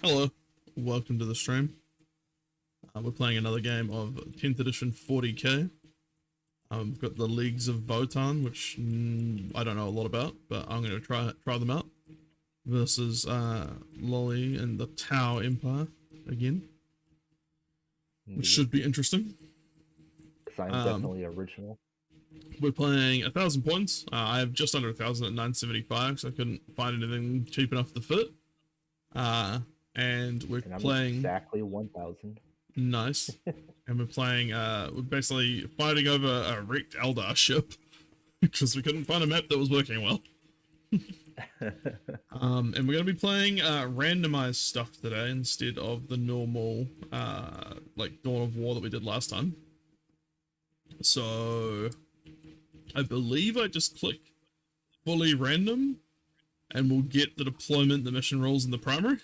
Hello, welcome to the stream. We're playing another game of 10th edition 40k. We've got the Leagues of Votann, which I don't know a lot about, but I'm going to try them out. Versus Lolly and the Tau Empire again, which should be interesting. Because I'm definitely original. We're playing 1,000 points. I have just under 1,000 at 975, so I couldn't find anything cheap enough to fit. And we're playing exactly 1,000. Nice. And we're playing, we're basically fighting over a wrecked Eldar ship because we couldn't find a map that was working well. And we're going to be playing randomized stuff today instead of the normal like Dawn of War that we did last time. So I believe I just click fully random and we'll get the deployment, the mission roles, and the primary.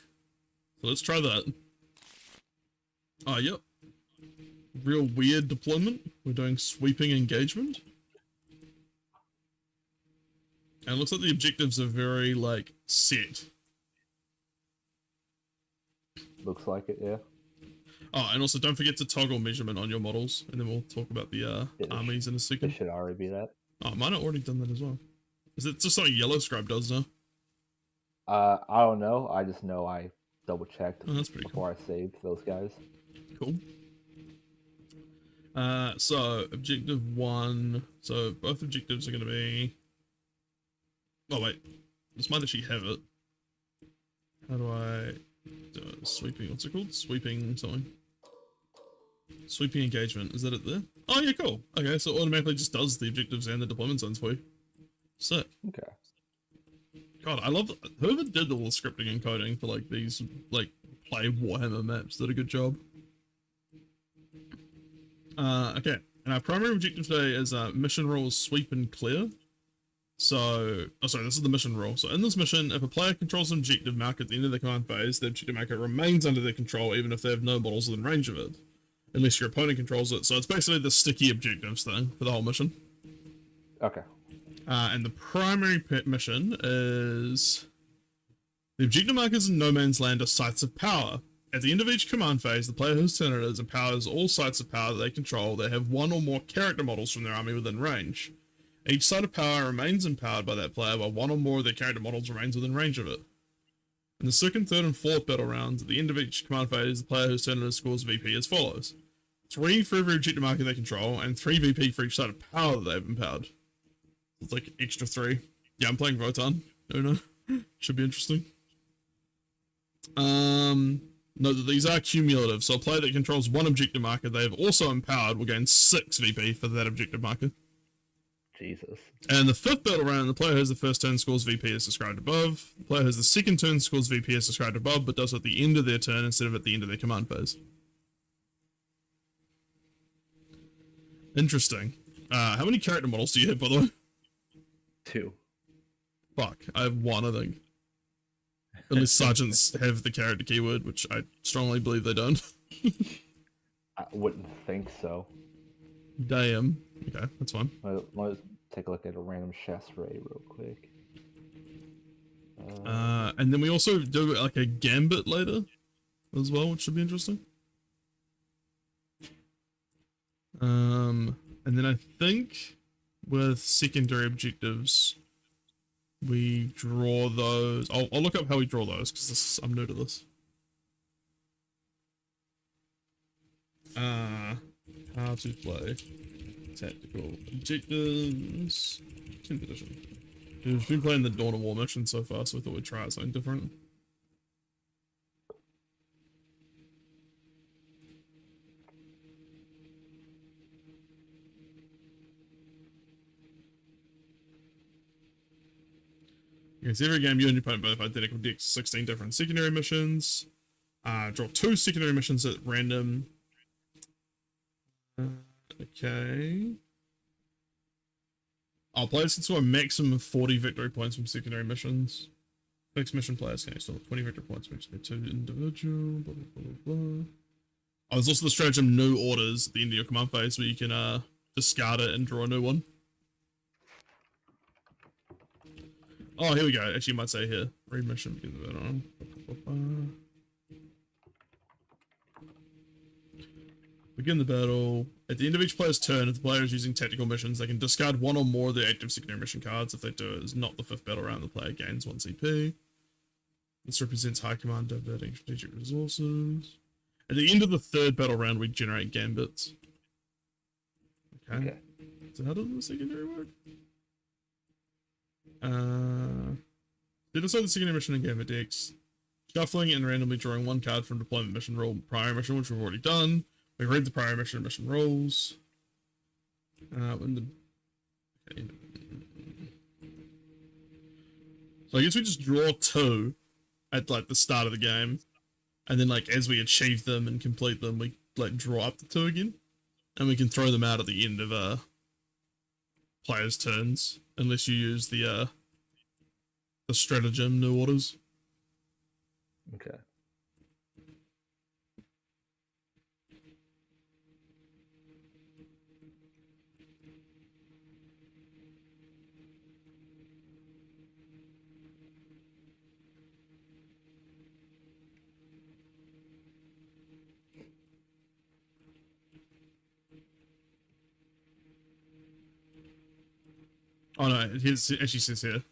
So let's try that. Oh, yep. Real weird deployment. We're doing sweeping engagement. And it looks like the objectives are very, like, set. Looks like it, yeah. Oh, and also don't forget to toggle measurement on your models, and then we'll talk about the armies in a second. It should already be that. Oh, mine have already done that as well. Is it just something Yellow Scribe does now? I don't know. I just know I double-checked before I saved those guys. Cool. So, objective 1. So, both objectives are going to be... Oh, wait. This might actually have it. How do I do it? Sweeping, what's it called? Sweeping something. Sweeping engagement. Is that it there? Oh, yeah, cool. Okay, so it automatically just does the objectives and the deployment zones for you. Sick. Okay. God, I love whoever did all the scripting and coding for, like, these, like, play Warhammer maps did a good job. Okay, and our primary objective today is mission rules sweep and clear. So, oh sorry, this is the mission rule. So in this mission, if a player controls an objective mark at the end of the command phase, the objective marker remains under their control even if they have no models within range of it. Unless your opponent controls it. So it's basically the sticky objectives thing for the whole mission. Okay. And the primary mission is... The objective markers in No Man's Land are sites of power. At the end of each command phase, the player whose turn it is empowers all sites of power that they control that have one or more character models from their army within range. Each site of power remains empowered by that player while one or more of their character models remains within range of it. In the second, third, and fourth battle rounds, at the end of each command phase, the player whose turn it is scores VP as follows. 3 for every objective marker they control, and 3 VP for each site of power that they have empowered. It's like extra 3. Yeah, I'm playing Votann. No. Should be interesting. Note that these are cumulative, so a player that controls one objective marker they have also empowered will gain 6 VP for that objective marker. Jesus. And the fifth battle round, the player who has the first turn scores VP as described above. The player who has the second turn scores VP as described above, but does it at the end of their turn instead of at the end of their command phase. Interesting. How many character models do you have, by the way? 2. Fuck, I have 1, I think. Unless sergeants have the character keyword, which I strongly believe they don't. I wouldn't think so. Damn. Okay, that's fine. Let's take a look at a random chasseray real quick. And then we also do like a gambit later as well, which should be interesting. And then I think with secondary objectives, we draw those. I'll look up how we draw those because I'm new to this. How to play tactical objectives. 10th edition. We've been playing the Dawn of War mission so far, so we thought we'd try out something different. Okay, so every game you and your opponent both have identical decks, 16 different secondary missions. Draw 2 secondary missions at random. Okay. Players can score a maximum of 40 victory points from secondary missions. Fixed mission players can score 20 victory points, which are 2 individual, blah, blah, blah, blah. Oh, there's also the stratagem new orders at the end of your command phase where you can discard it and draw a new one. Oh, here we go. Actually, you might say here. Read mission. Begin the battle. At the end of each player's turn, if the player is using tactical missions, they can discard one or more of their active secondary mission cards. If they do, it is not the 5th battle round, the player gains 1 CP. This represents high command diverting strategic resources. At the end of the 3rd battle round, we generate gambits. Okay. So how does the secondary work? They decide the secondary mission and gambit decks. Shuffling and randomly drawing 1 card from deployment mission roll prior mission, which we've already done. We read the prior mission and mission rolls. So I guess we just draw 2 at like the start of the game, and then like as we achieve them and complete them, we like draw up to 2 again, and we can throw them out at the end of players' turns, unless you use the stratagem new orders. Okay. Oh no, it actually says here.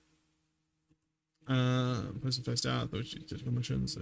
Person face out, those tactical missions.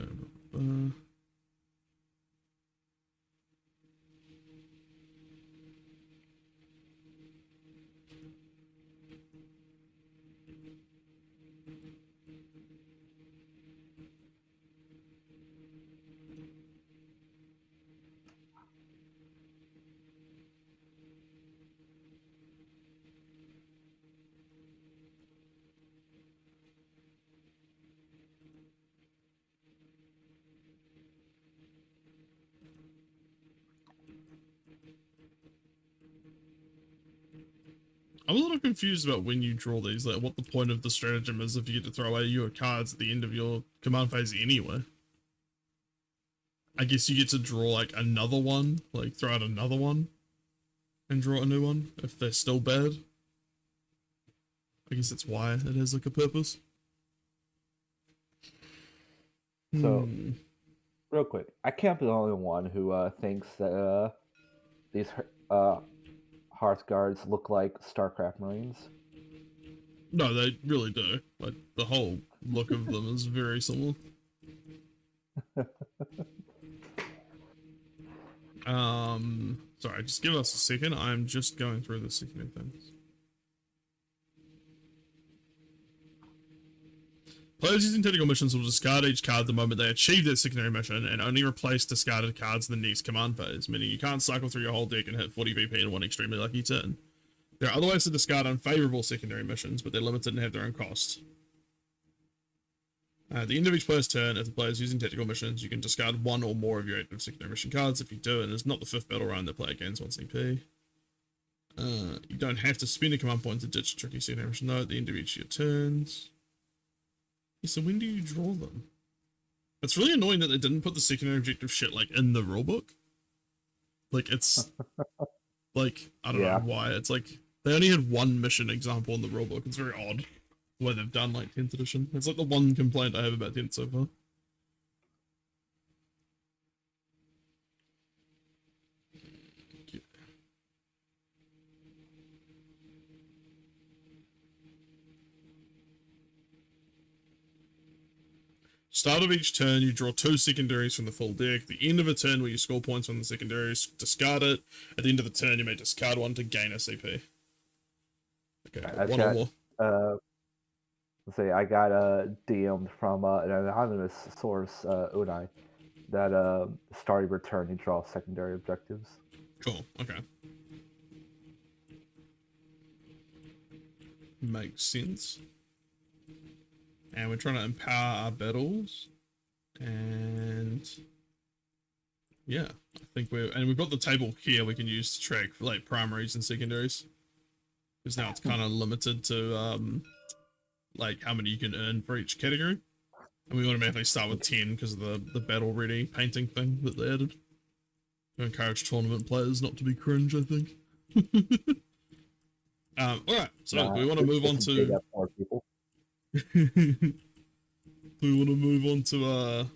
I'm a little confused about when you draw these, like what the point of the stratagem is if you get to throw away your cards at the end of your command phase anyway. I guess you get to draw like another one, like throw out another one and draw a new one if they're still bad. I guess that's why it has like a purpose. So, real quick, I can't be the only one who thinks that these Hearth Guards look like StarCraft Marines. No, they really do. Like, the whole look of them is very similar. Sorry, just give us a second. I'm just going through the secondary things. Players using tactical missions will discard each card the moment they achieve their secondary mission and only replace discarded cards in the next command phase, meaning you can't cycle through your whole deck and hit 40 VP in one extremely lucky turn. There are other ways to discard unfavorable secondary missions, but they're limited and have their own cost. At the end of each player's turn, if the player is using tactical missions, you can discard 1 or more of your active secondary mission cards. If you do, and it's not the 5th battle round, the player gains 1 CP. You don't have to spend a command point to ditch a tricky secondary mission, though, at the end of each of your turns. So when do you draw them? It's really annoying that they didn't put the secondary objective shit like in the rulebook. Like it's like I don't know why. It's like they only had 1 mission example in the rulebook. It's very odd the way they've done like 10th edition. It's like the one complaint I have about 10th so far. Start of each turn, you draw 2 secondaries from the full deck. At the end of a turn where you score points on the secondaries, discard it. At the end of the turn, you may discard 1 to gain a CP. Okay, one or more. Let's see, I got DM'd from an anonymous source, Unai, that starting return, you draw secondary objectives. Cool, okay. Makes sense. And we're trying to empower our battles. And yeah, I think we've got the table here we can use to track like primaries and secondaries. Because now it's kind of limited to like how many you can earn for each category. And we automatically start with 10 because of the battle ready painting thing that they added. To encourage tournament players not to be cringe, I think. Alright, so we want to move on to more people. We want to move on to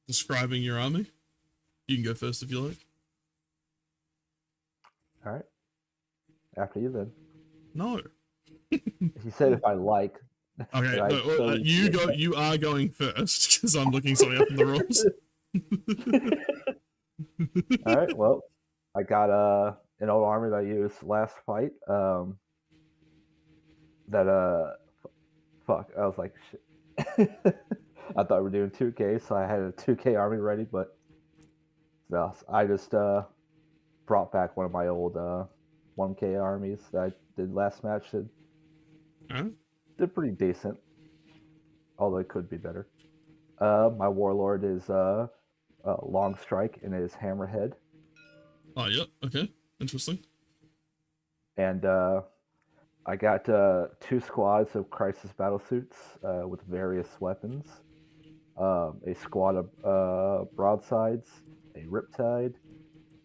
describing your army. You can go first if you like. All right. After you then. No. He said if I like. Okay, I no, totally you are going first because I'm looking something up in the rules. All right. Well, I got an old army that I used last fight. Fuck. I was like, shit. I thought we were doing 2K, so I had a 2K army ready, but no, I just brought back one of my old 1K armies that I did last match. And did pretty decent, although it could be better. My warlord is long strike and is hammerhead. Oh, yep. Okay. Interesting. And I got 2 squads of crisis battle suits with various weapons. A squad of broadsides, a riptide,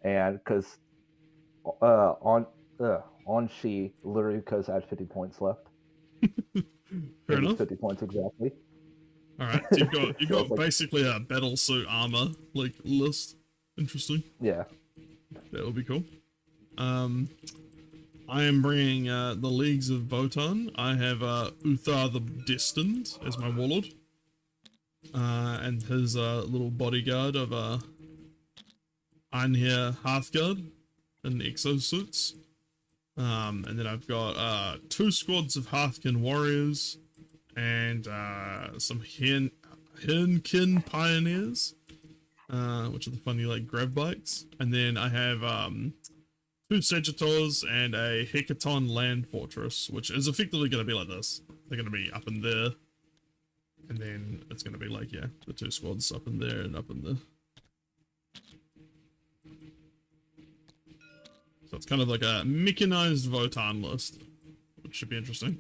and because on she literally because I had 50 points left. Fair enough. 50 points exactly. All right, so you've got like, basically a battle suit armor like list. Interesting. Yeah, that would be cool. I am bringing the Leagues of Votann. I have Uthar the Destined as my warlord, and his little bodyguard of Einherjar Hearthguard in exosuits. And then I've got 2 squads of Hearthkin warriors and some Hirnkin pioneers, which are the funny like grab bikes. And then I have 2 Sagittars and a Hecaton land fortress, which is effectively going to be like this. They're going to be up in there, and then it's going to be like, yeah, the 2 squads up in there and up in there. So it's kind of like a mechanized Votann list, which should be interesting.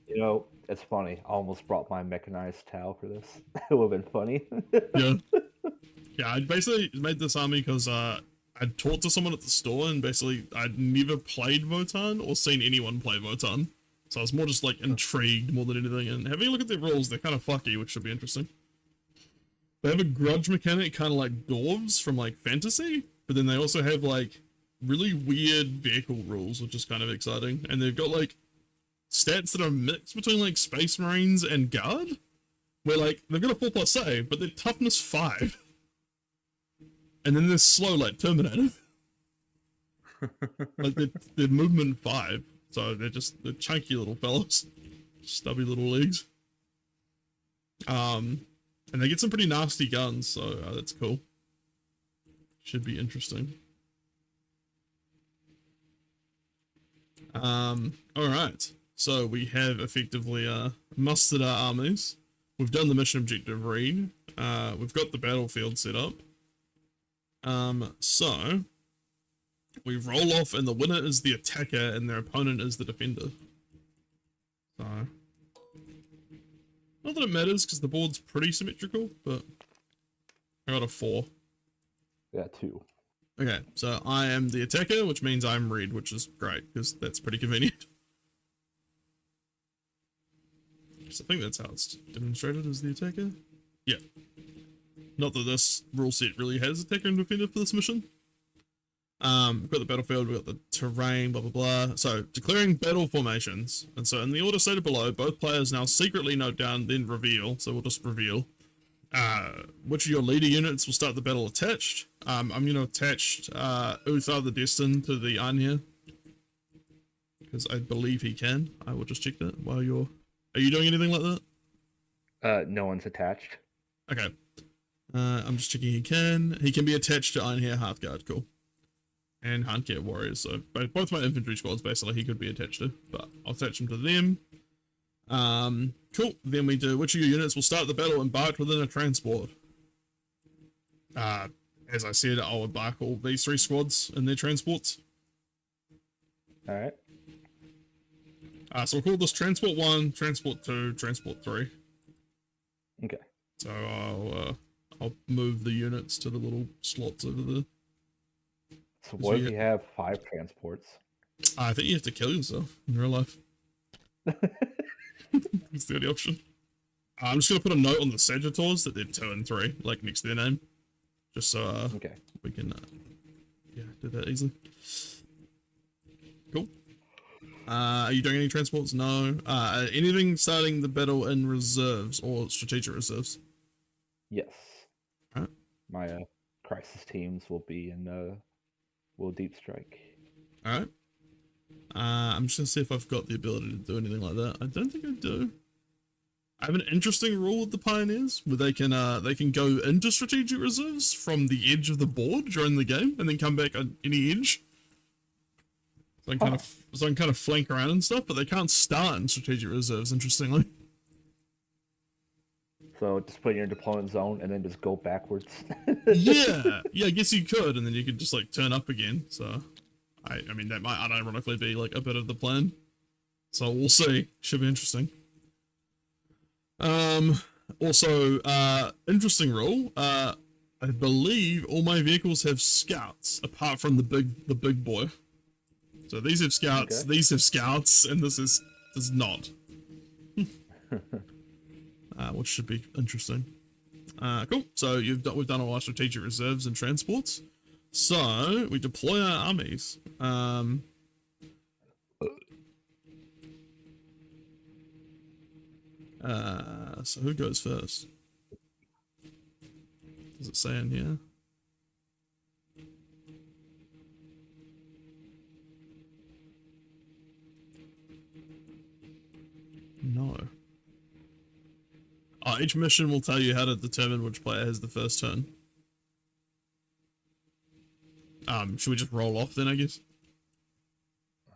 You know, it's funny. I almost brought my mechanized Tau for this. It would have been funny. Yeah. Yeah, I basically made this army because I'd talked to someone at the store and basically I'd never played Votann or seen anyone play Votann. So I was more just like intrigued more than anything, and having a look at their rules, they're kind of fucky, which should be interesting. They have a grudge mechanic kind of like dwarves from like fantasy, but then they also have like really weird vehicle rules, which is kind of exciting. And they've got like stats that are mixed between like Space Marines and Guard, where like they've got a 4+ save, but they're toughness 5. And then they're slow like Terminator. Like they're movement 5. So they're chunky little fellas. Stubby little legs. And they get some pretty nasty guns, so that's cool. Should be interesting. Alright. So we have effectively mustered our armies. We've done the mission objective read. We've got the battlefield set up. So we roll off and the winner is the attacker and their opponent is the defender. So not that it matters because the board's pretty symmetrical, but I got a 4. Yeah, 2. Okay, so I am the attacker, which means I'm red, which is great because that's pretty convenient. So I think that's how it's demonstrated as the attacker. Yeah. Not that this rule set really has attacker and defender for this mission. We've got the battlefield, we've got the terrain, blah, blah, blah. So, declaring battle formations. And so, in the order stated below, both players now secretly note down, then reveal. So, we'll just reveal. Which of your leader units will start the battle attached. I'm going to attach Uthar the Destined to the Einherjar, because I believe he can. I will just check that while you're... Are you doing anything like that? No one's attached. Okay. I'm just checking he can. He can be attached to Einherjar Hearthguard, cool. And Handcare Warriors, so both my infantry squads basically he could be attached to, but I'll attach him to them. Cool. Then we do, which of your units will start the battle embarked within a transport? As I said, I'll embark all these 3 squads in their transports. Alright. So we'll call this Transport 1, Transport 2, Transport 3. Okay. So I'll move the units to the little slots over there. So what if you have 5 transports? I think you have to kill yourself in real life. That's the only option. I'm just going to put a note on the Sagittars that they're 2 and 3, like next to their name. Just so okay. we can yeah, do that easily. cool. Are you doing any transports? No. Anything starting the battle in reserves or strategic reserves? Yes. Alright. My crisis teams will be in will deep strike. Alright. I'm just gonna see if I've got the ability to do anything like that. I don't think I do. I have an interesting rule with the pioneers where they can go into strategic reserves from the edge of the board during the game and then come back on any edge. So I can kind of flank around and stuff, but they can't start in strategic reserves, interestingly. So just put in your deployment zone and then just go backwards. Yeah, I guess you could, and then you could just like turn up again. So, I mean that might unironically be like a bit of the plan. So we'll see. Should be interesting. Also, interesting rule. I believe all my vehicles have scouts apart from the big boy. So these have scouts, okay. These have scouts, and this does not. Which should be interesting. Cool. So we've done all our strategic reserves and transports. So we deploy our armies. So who goes first? Does it say in here? No. Oh, each mission will tell you how to determine which player has the first turn. Should we just roll off then, I guess?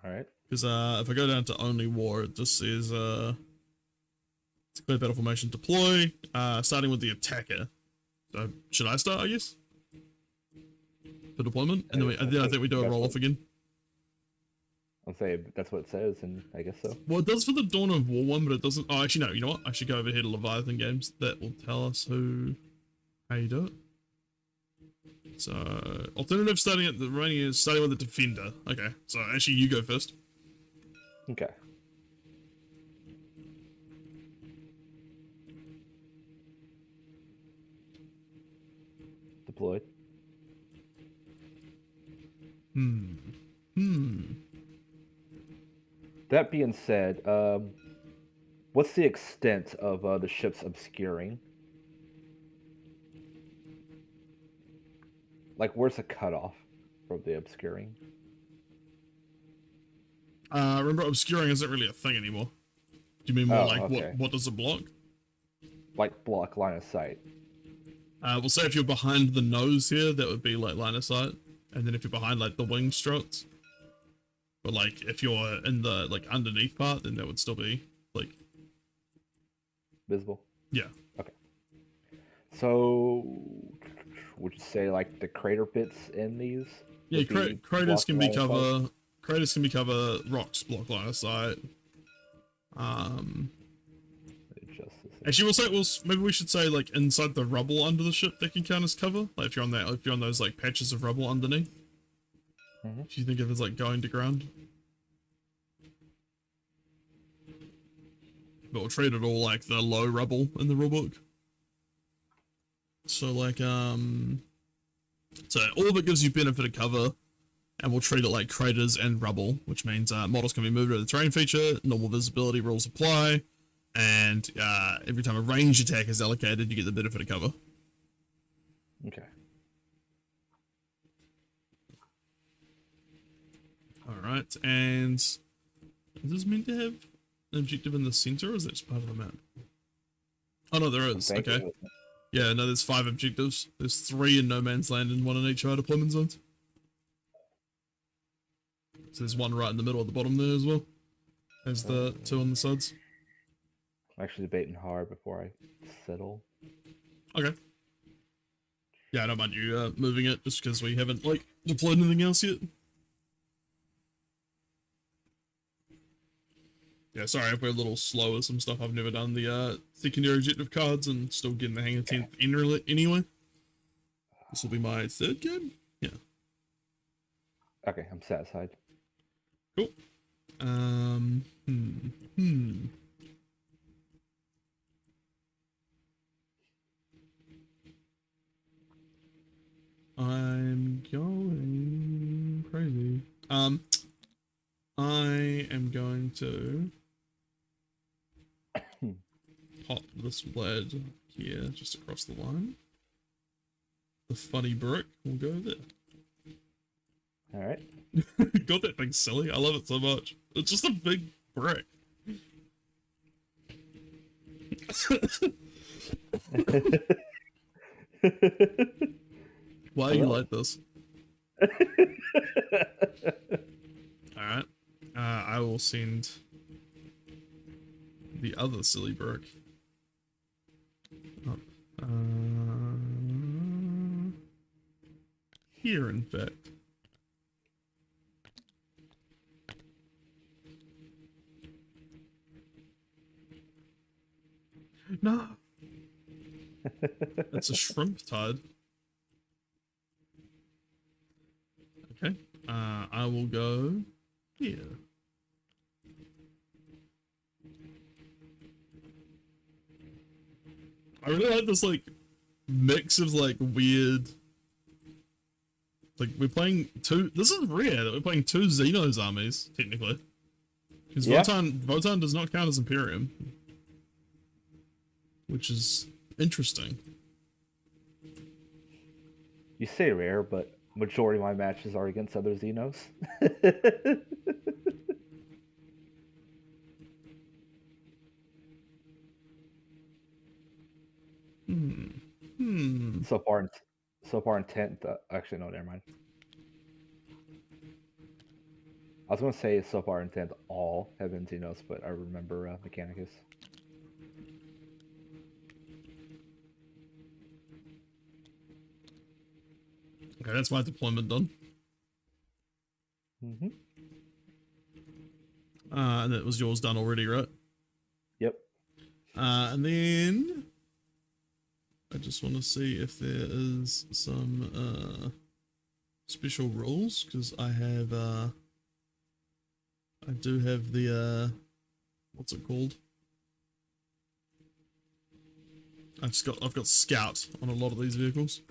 Alright. Because if I go down to only war, it just says it's a clear battle formation deploy, starting with the attacker. So should I start, I guess? For deployment? And then I think we do a roll off again. I'll say that's what it says, and I guess so. Well, it does for the Dawn of War one, but it doesn't. Oh, actually, no. You know what? I should go over here to Leviathan Games. That will tell us how you do it. So, alternative starting at the remaining is starting with the defender. Okay, so actually, you go first. Okay. Deployed. That being said, what's the extent of the ship's obscuring? Like, where's the cutoff from the obscuring? Remember, obscuring isn't really a thing anymore. Do you mean more like okay. what does it block? Like block line of sight. We'll say if you're behind the nose here, that would be like line of sight, and then if you're behind like the wing struts. But like if you're in the like underneath part, then that would still be like visible. Yeah. Okay. So would you say like the crater bits in these? Yeah, craters can be cover. Craters can be cover. Rocks block line of sight. Actually, maybe we should say like inside the rubble under the ship that can count as cover. Like if you're on that, if you're on those like patches of rubble underneath. If you think of it as like going to ground. But we'll treat it all like the low rubble in the rulebook. So like so all of it gives you benefit of cover, and we'll treat it like craters and rubble, which means models can be moved over the terrain feature, normal visibility rules apply, and every time a range attack is allocated, you get the benefit of cover. Okay. Alright, and is this meant to have an objective in the center, or is that just part of the map? Oh no, there is. Okay. Yeah, no, there's 5 objectives. There's 3 in no man's land and 1 in each of our deployment zones. So there's 1 right in the middle at the bottom there as well. As the 2 on the sides. I'm actually debating hard before I settle. Okay. Yeah, I don't mind you moving it just because we haven't like deployed anything else yet. Yeah, sorry if we're a little slow with some stuff. I've never done the secondary objective cards and still getting the hang of 10th anyway. This will be my 3rd game. Yeah. Okay, I'm satisfied. Cool. I'm going crazy. I am going to pop this lad here just across the line. The funny brick will go there. All right. God, that thing's silly. I love it so much. It's just a big brick. Why are you like this? Alright. I will send the other silly brick up. Here, in fact. No! It's a shrimp tide. Okay. I will go here. I really like this, like, mix of, like, weird... Like, we're playing two... This is rare that we're playing two Xenos armies, technically. Because yeah. Votann does not count as Imperium. Which is interesting. You say rare, but majority of my matches are against other Xenos. So far in 10th, actually no, never mind. I was going to say so far in 10th all have been Xenos, but I remember Mechanicus. Okay, that's my deployment done. And that was yours done already, right? Yep. And then I just want to see if there is some special rules, because I have I do have the what's it called? I've got Scout on a lot of these vehicles.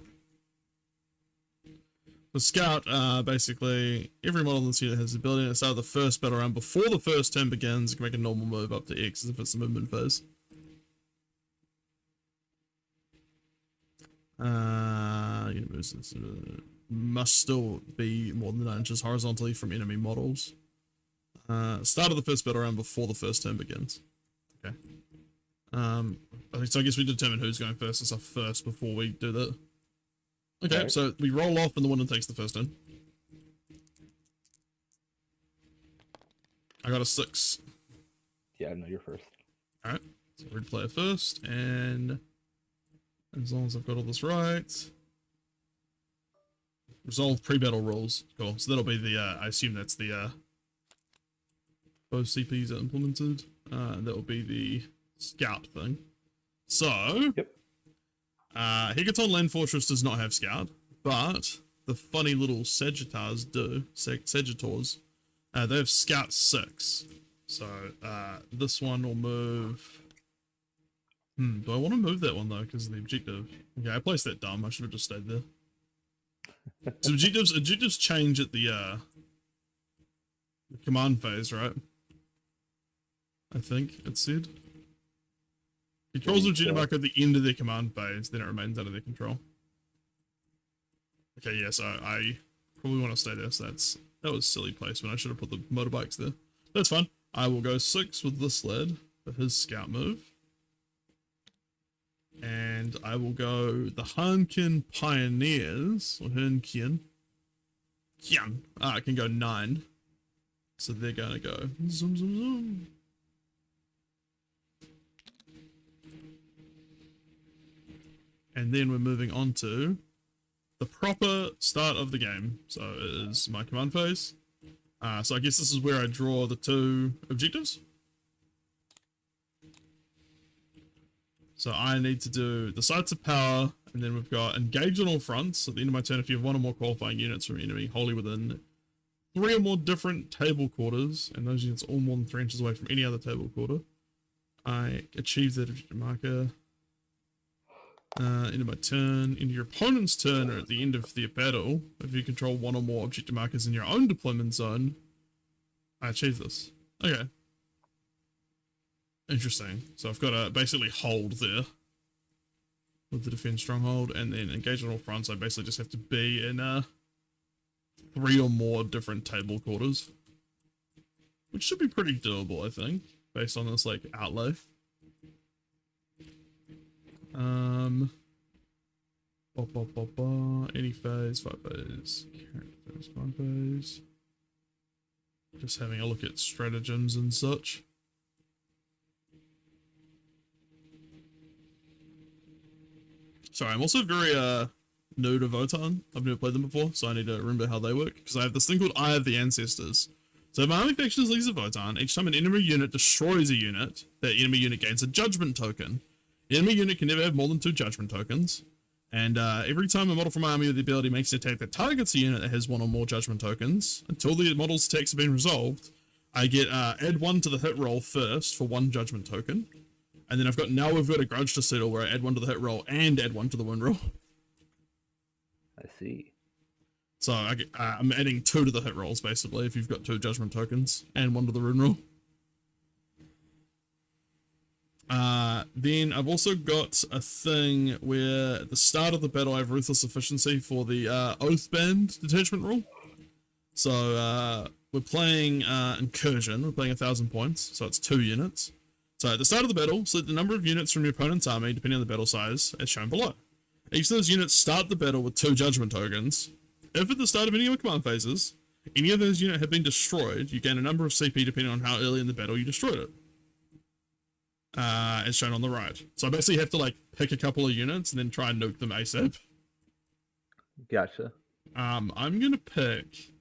The Scout, basically, every model in this unit has the ability to start the first battle round before the first turn begins. You can make a normal move up to X as if it's a movement phase. Must still be more than 9 inches horizontally from enemy models. Start of the first battle round before the first turn begins. Okay. So I guess we determine who's going first as our first before we do that. Okay, right. So we roll off and the winner takes the first turn. I got a 6. Yeah, no, you're first. Alright, so we'd play it first, and as long as I've got all this right. Resolve pre-battle rolls. Cool, so that'll be the, I assume that's the, both CPs are implemented. That will be the Scout thing. So, yep. Hecaton Land Fortress does not have Scout, but the funny little Sagittars do. Sagittars. They have Scout 6. So, this one will move... do I want to move that one, though, because of the objective? Okay, I placed that dumb. I should have just stayed there. So, objectives change at the command phase, right? I think it said. Controls objective marker at the end of their command phase, then it remains under their control. Okay, yeah, so I probably want to stay there, so that was silly placement. I should have put the motorbikes there. That's fine. I will go 6 with this lad for his Scout move. And I will go the Hankin Pioneers, or Hankin. Kian. I can go 9. So they're going to go zoom, zoom, zoom. And then we're moving on to the proper start of the game. So it is my command phase. So I guess this is where I draw the 2 objectives. So I need to do the sites of power, and then we've got engage on all fronts. At the end of my turn, if you have 1 or more qualifying units from enemy wholly within 3 or more different table quarters, and those units are all more than 3 inches away from any other table quarter, I achieve that objective marker. End of my turn, into your opponent's turn, or at the end of the battle, if you control 1 or more objective markers in your own deployment zone, I achieved this. Okay. Interesting. So I've got to basically hold there with the defense stronghold, and then engage on all fronts. I basically just have to be in 3 or more different table quarters, which should be pretty doable, I think, based on this like outlay. Any phase, 5 phase, character phase, 1 phase. Just having a look at stratagems and such. Sorry, I'm also very new to Votann. I've never played them before, so I need to remember how they work, because I have this thing called Eye of the Ancestors. So my army factions leagues of Votann. Each time an enemy unit destroys a unit, that enemy unit gains a judgment token. The enemy unit can never have more than 2 judgment tokens. And every time a model from my army with the ability makes an attack that targets a unit that has 1 or more judgment tokens, until the model's attacks have been resolved, I get add 1 to the hit roll first for 1 judgment token. And then now we've got a grudge to settle where I add 1 to the hit roll and add 1 to the win roll. I see. So I'm adding 2 to the hit rolls basically if you've got 2 judgment tokens and 1 to the win roll. Then I've also got a thing where at the start of the battle I have Ruthless Efficiency for the Oathband detachment rule. So we're playing Incursion, we're playing 1,000 points, so it's 2 units. So at the start of the battle, select the number of units from your opponent's army, depending on the battle size, as shown below. Each of those units start the battle with 2 judgment tokens. If at the start of any of your command phases, any of those units have been destroyed, you gain a number of CP depending on how early in the battle you destroyed it. As shown on the right. So I basically have to like pick a couple of units and then try and nuke them ASAP. Gotcha. I'm gonna pick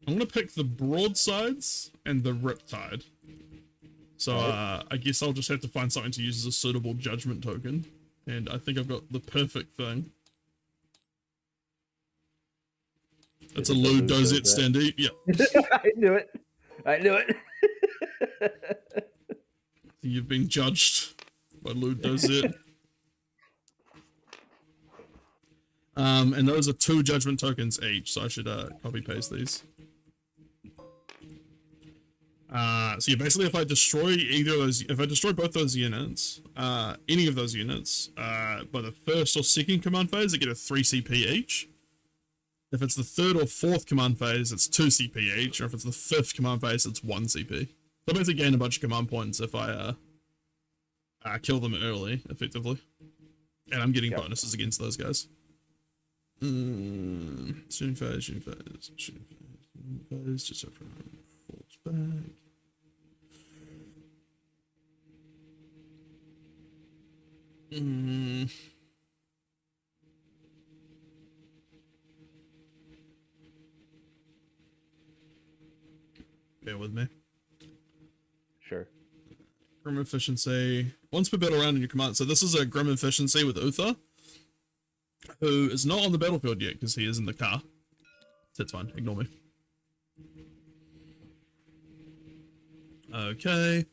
the broadsides and the riptide. So I guess I'll just have to find something to use as a suitable judgment token. And I think I've got the perfect thing. It's a Lewd Dozet standee. Yeah. I knew it. I knew it. You've been judged by Lewd Dozet. And those are 2 judgment tokens each, so I should copy paste these. So yeah, basically if I destroy both those units, any of those units, by the 1st or 2nd command phase, I get a 3 CP each. If it's the 3rd or 4th command phase, it's 2 CP each, or if it's the 5th command phase, it's 1 CP. So I basically gain a bunch of command points if I kill them early, effectively. And I'm getting bonuses against those guys. Shooting phase, just so everyone falls back. Bear with me. Sure. Grim Efficiency. Once per battle round in your command. So this is a Grim Efficiency with Uther, who is not on the battlefield yet because he is in the car. That's fine. Ignore me. Okay.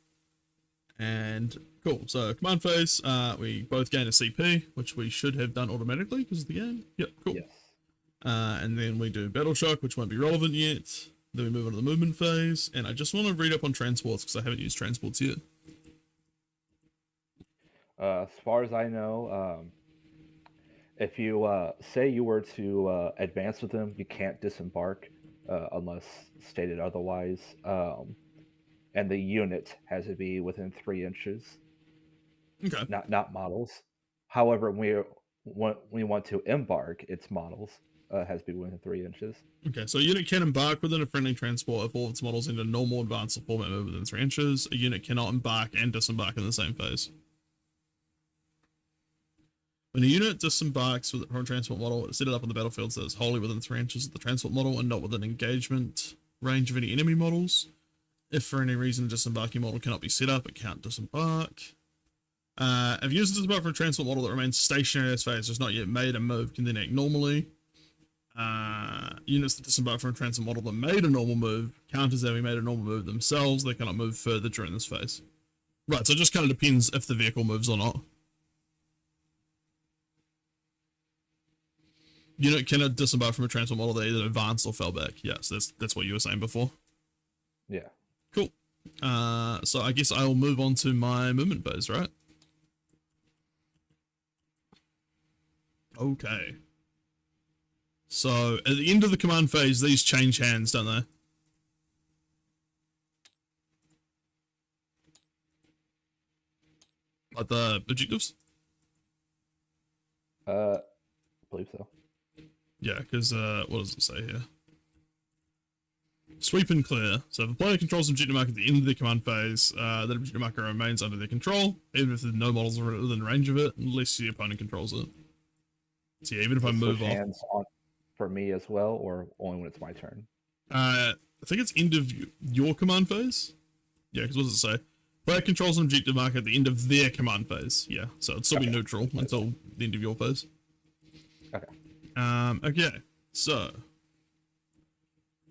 And cool. So command phase, we both gain a CP, which we should have done automatically because of the game. Yep, cool. Yes. And then we do Battle Shock, which won't be relevant yet. Then we move on to the movement phase, and I just want to read up on transports because I haven't used transports yet. As far as I know, if you say you were to advance with them, you can't disembark unless stated otherwise, and the unit has to be within 3 inches. Okay. Not models. However, when we want to embark, it's models. Has to be within 3 inches. Okay, so a unit can embark within a friendly transport if all of its models enter normal, advanced, or format move within 3 inches. A unit cannot embark and disembark in the same phase. When a unit disembarks from a transport model, it's set it up on the battlefield so it's wholly within 3 inches of the transport model and not within engagement range of any enemy models. If for any reason a disembarking model cannot be set up, it can't disembark. If users disembark from a transport model that remains stationary in this phase, has not yet made a move, can then act normally. Units that disembark from a transport model that made a normal move count as having made a normal move themselves. They cannot move further during this phase. Right, so it just kind of depends if the vehicle moves or not. Unit cannot disembark from a transport model that either advanced or fell back. Yes, that's what you were saying before. Yeah. Cool. So I guess I'll move on to my movement phase, right? Okay. So at the end of the command phase, these change hands, don't they? Like the objectives? I believe so. Yeah, because what does it say here? Sweep and clear. So if a player controls an objective marker at the end of the command phase, that objective marker remains under their control, even if no models are within range of it, unless the opponent controls it. So yeah, even if I move off. Hands on for me as well, or only when it's my turn? I think it's end of your command phase. Yeah, because what does it say? Player controls an objective marker at the end of their command phase. Yeah, so it'd still be neutral until the end of your phase. Okay. Okay, so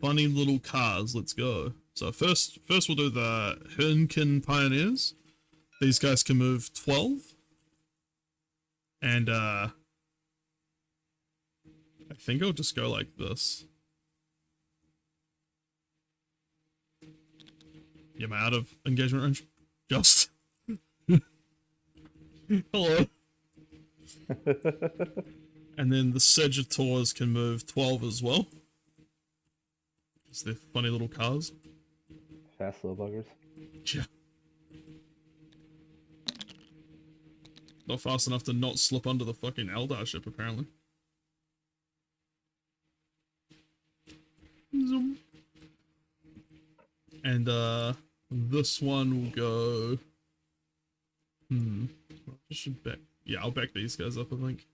funny little cars. Let's go. So first we'll do the Hernkin Pioneers. These guys can move 12, and I think I'll just go like this. Yeah, am I out of engagement range? Just. Hello. And then the Sagittars can move 12 as well. Just their funny little cars. Fast little buggers. Yeah. Not fast enough to not slip under the fucking Eldar ship, apparently. Zoom. And this one will go. I should back. Yeah, I'll back these guys up, I think.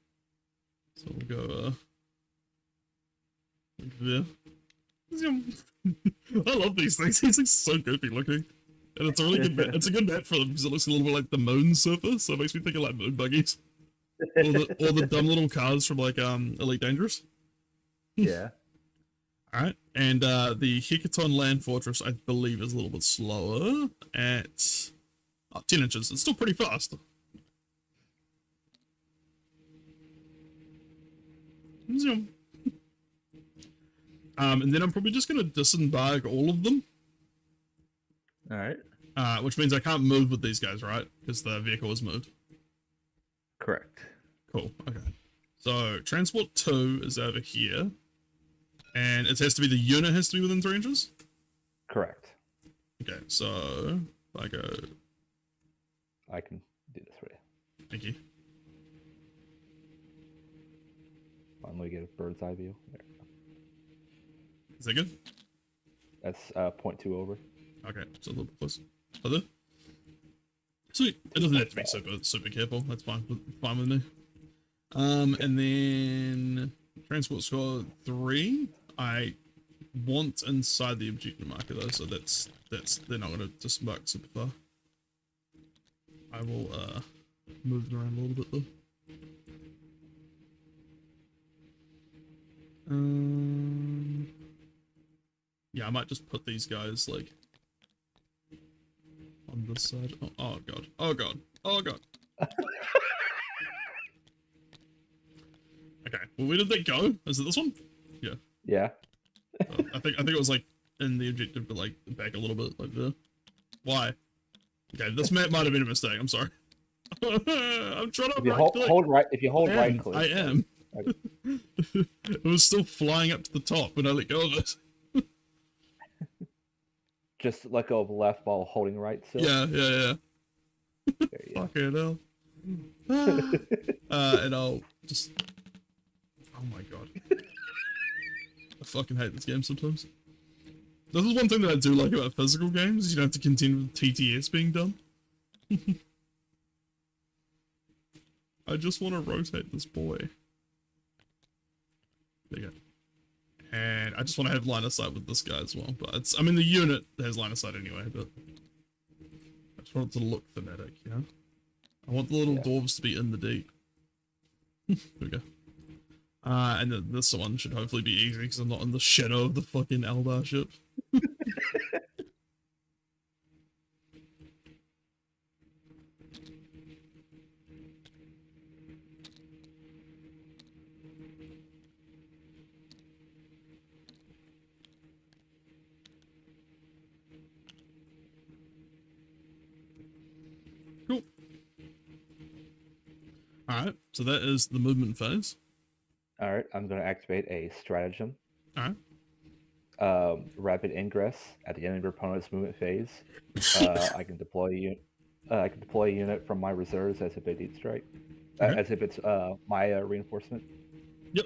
So we'll go like there. Zoom. I love these things. These things are so goofy looking. And it's a really good it's a good map for them because it looks a little bit like the moon surface, so it makes me think of like moon buggies. Or the dumb little cars from like Elite Dangerous. Yeah. Alright, and the Hecaton Land Fortress, I believe, is a little bit slower at 10 inches. It's still pretty fast. Zoom. And then I'm probably just going to disembark all of them. Alright. Which means I can't move with these guys, right? Because the vehicle is moved. Correct. Cool, okay. So, Transport 2 is over here. And it has to be, the unit has to be within 3 inches? Correct. Okay, so if I go... I can do this for you. Thank you. Finally get a bird's eye view. There. Is that good? That's 0.2 over. Okay, so a little bit close. Other? Sweet. It doesn't have to be super careful. That's fine with me. And then Transport Squad 3. I want inside the objective marker though, so that's they're not gonna disembark super far. I will move it around a little bit though. Yeah, I might just put these guys like on this side. Oh god. Oh god. Oh god. Okay. Well, where did they go? Is it this one? Yeah. Yeah. I think it was like in the objective, but like back a little bit, like there. Why? Okay, this might have been a mistake. I'm sorry. I'm trying to hold right. If you hold right click. I am. It was still flying up to the top when I let go of it. Just let go of left while holding right still. Yeah. Fucking hell. And I'll just... Oh my god. I fucking hate this game sometimes. This is one thing that I do like about physical games, you don't have to contend with TTS being done. I just want to rotate this boy. There you go. And I just want to have line of sight with this guy as well. But it's, I mean, the unit has line of sight anyway, but I just want it to look thematic, you know? I want the little dwarves to be in the deep. There we go. And then this one should hopefully be easy because I'm not in the shadow of the fucking Eldar ship. Alright, so that is the movement phase. All right, I'm going to activate a stratagem. Alright. Rapid ingress at the end of your opponent's movement phase. I can deploy a unit from my reserves as if it needs strike, Okay. as if it's my reinforcement. Yep.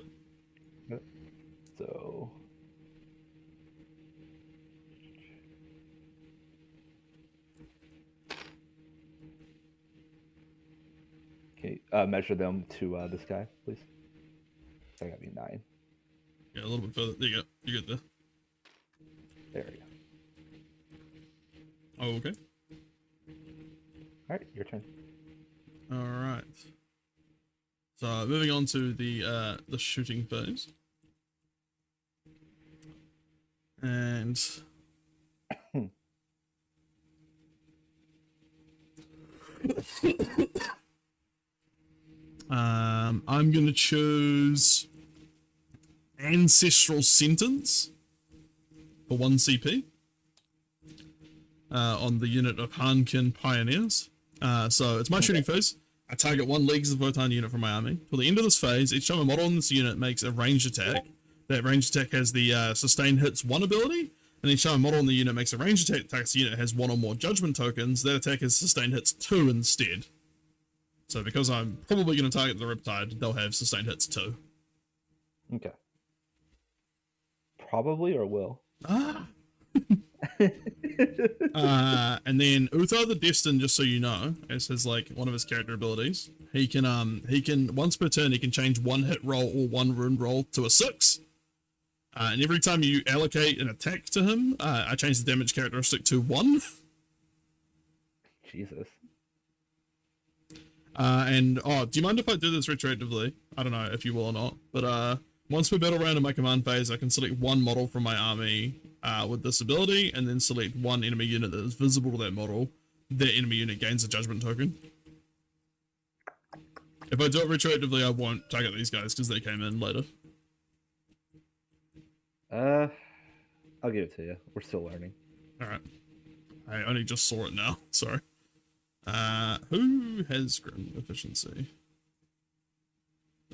So. Okay, measure them to this guy, please. I got me 9. Yeah, a little bit further. There you go. You get there. There we go. Oh, okay. All right, your turn. All right. So moving on to the shooting phase, and I'm gonna choose Ancestral Sentence for 1 CP on the unit of Hankin Pioneers. So it's my shooting phase. I target 1 Leagues of Votann unit from my army. Till the end of this phase, each time a model in this unit makes a ranged attack, that ranged attack has the Sustained Hits 1 ability, and each time a model in the unit makes a ranged attack that attacks the unit has 1 or more Judgment tokens, that attack has Sustained Hits 2 instead. So because I'm probably going to target the Riptide, they'll have Sustained Hits 2. Okay. Probably or will? Ah! And then Uthar the Destined, just so you know, as his one of his character abilities, he can once per turn he can change 1 hit roll or 1 rune roll to a 6. And every time you allocate an attack to him, I change the damage characteristic to 1. Jesus. And do you mind if I do this retroactively? I don't know if you will or not, but once per battle round in my command phase, I can select 1 model from my army with this ability, and then select 1 enemy unit that is visible to that model. That enemy unit gains a Judgment token. If I do it retroactively, I won't target these guys because they came in later. I'll give it to you. We're still learning. Alright. I only just saw it now. Sorry. Who has Grim Efficiency?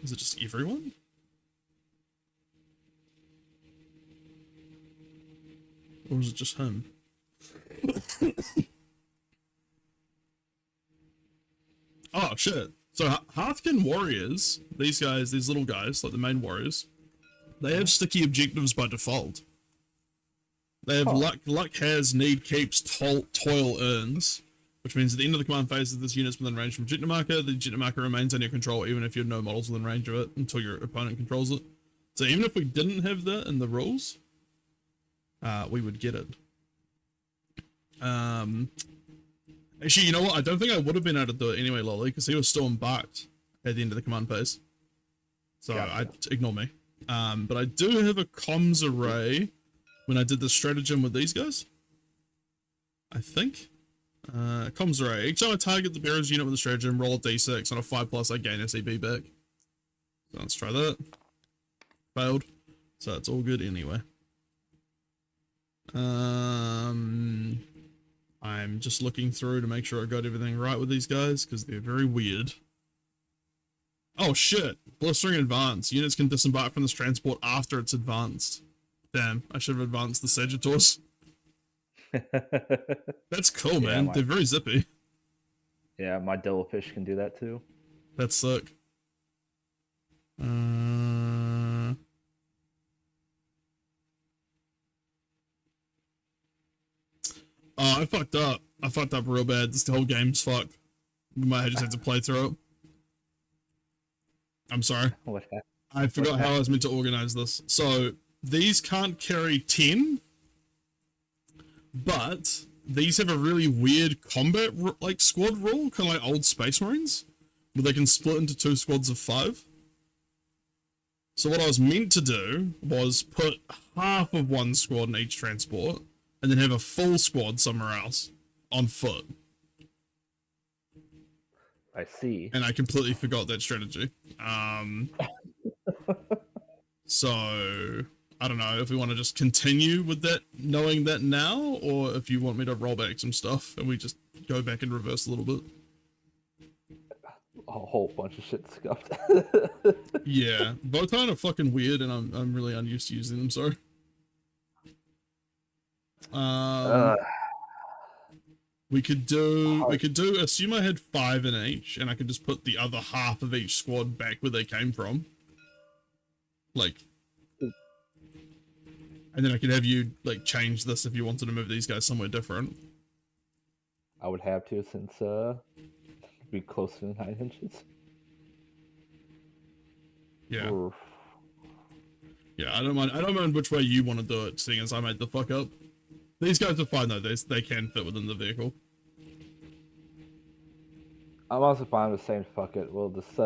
Is it just everyone? Or is it just him? Oh, shit. So, Hearthkin Warriors, these guys, these little guys, like the main warriors, they have sticky objectives by default. They have luck has, need keeps, toil earns, which means at the end of the command phase, if this unit's within range from objective marker, the objective marker remains under your control even if you have no models within range of it until your opponent controls it. So even if we didn't have that in the rules, we would get it. Actually, you know what? I don't think I would have been able to do it anyway, Lolly, because he was still embarked at the end of the command phase. So ignore me. But I do have a comms array when I did the stratagem with these guys. I think. Comms array. Each time I target the bearer's unit with a stratagem, roll a d6. On a 5+, I gain SEB back. So let's try that. Failed. So it's all good anyway. I'm just looking through to make sure I got everything right with these guys, because they're very weird. Oh shit! Blistering Advance. Units can disembark from this transport after it's advanced. Damn, I should have advanced the Sagittars. That's cool, man. They're very zippy. Yeah, my Devilfish can do that too. That's sick. Oh, I fucked up. I fucked up real bad. This whole game's fucked. We might just have to play through it. I'm sorry. What happened? I forgot how I was meant to organize this. So, these can't carry 10, but these have a really weird combat squad rule, kind of like old Space Marines, where they can split into 2 squads of 5. So what I was meant to do was put half of 1 squad in each transport, and then have a full squad somewhere else on foot. I see. And I completely forgot that strategy. So I don't know if we want to just continue with that, knowing that now, or if you want me to roll back some stuff and we just go back in reverse a little bit. a whole bunch of shit scuffed. Yeah, Votann are fucking weird, and I'm really unused to using them. So, we could do. Assume I had 5 in each, and I could just put the other half of each squad back where they came from. Like, and then I could have you like change this if you wanted to move these guys somewhere different. I would have to, since be closer than 9 inches. Yeah. Oof. Yeah, I don't mind which way you want to do it, seeing as I made the fuck up. These guys are fine though, they can fit within the vehicle. I'm also fine with saying fuck it. We'll just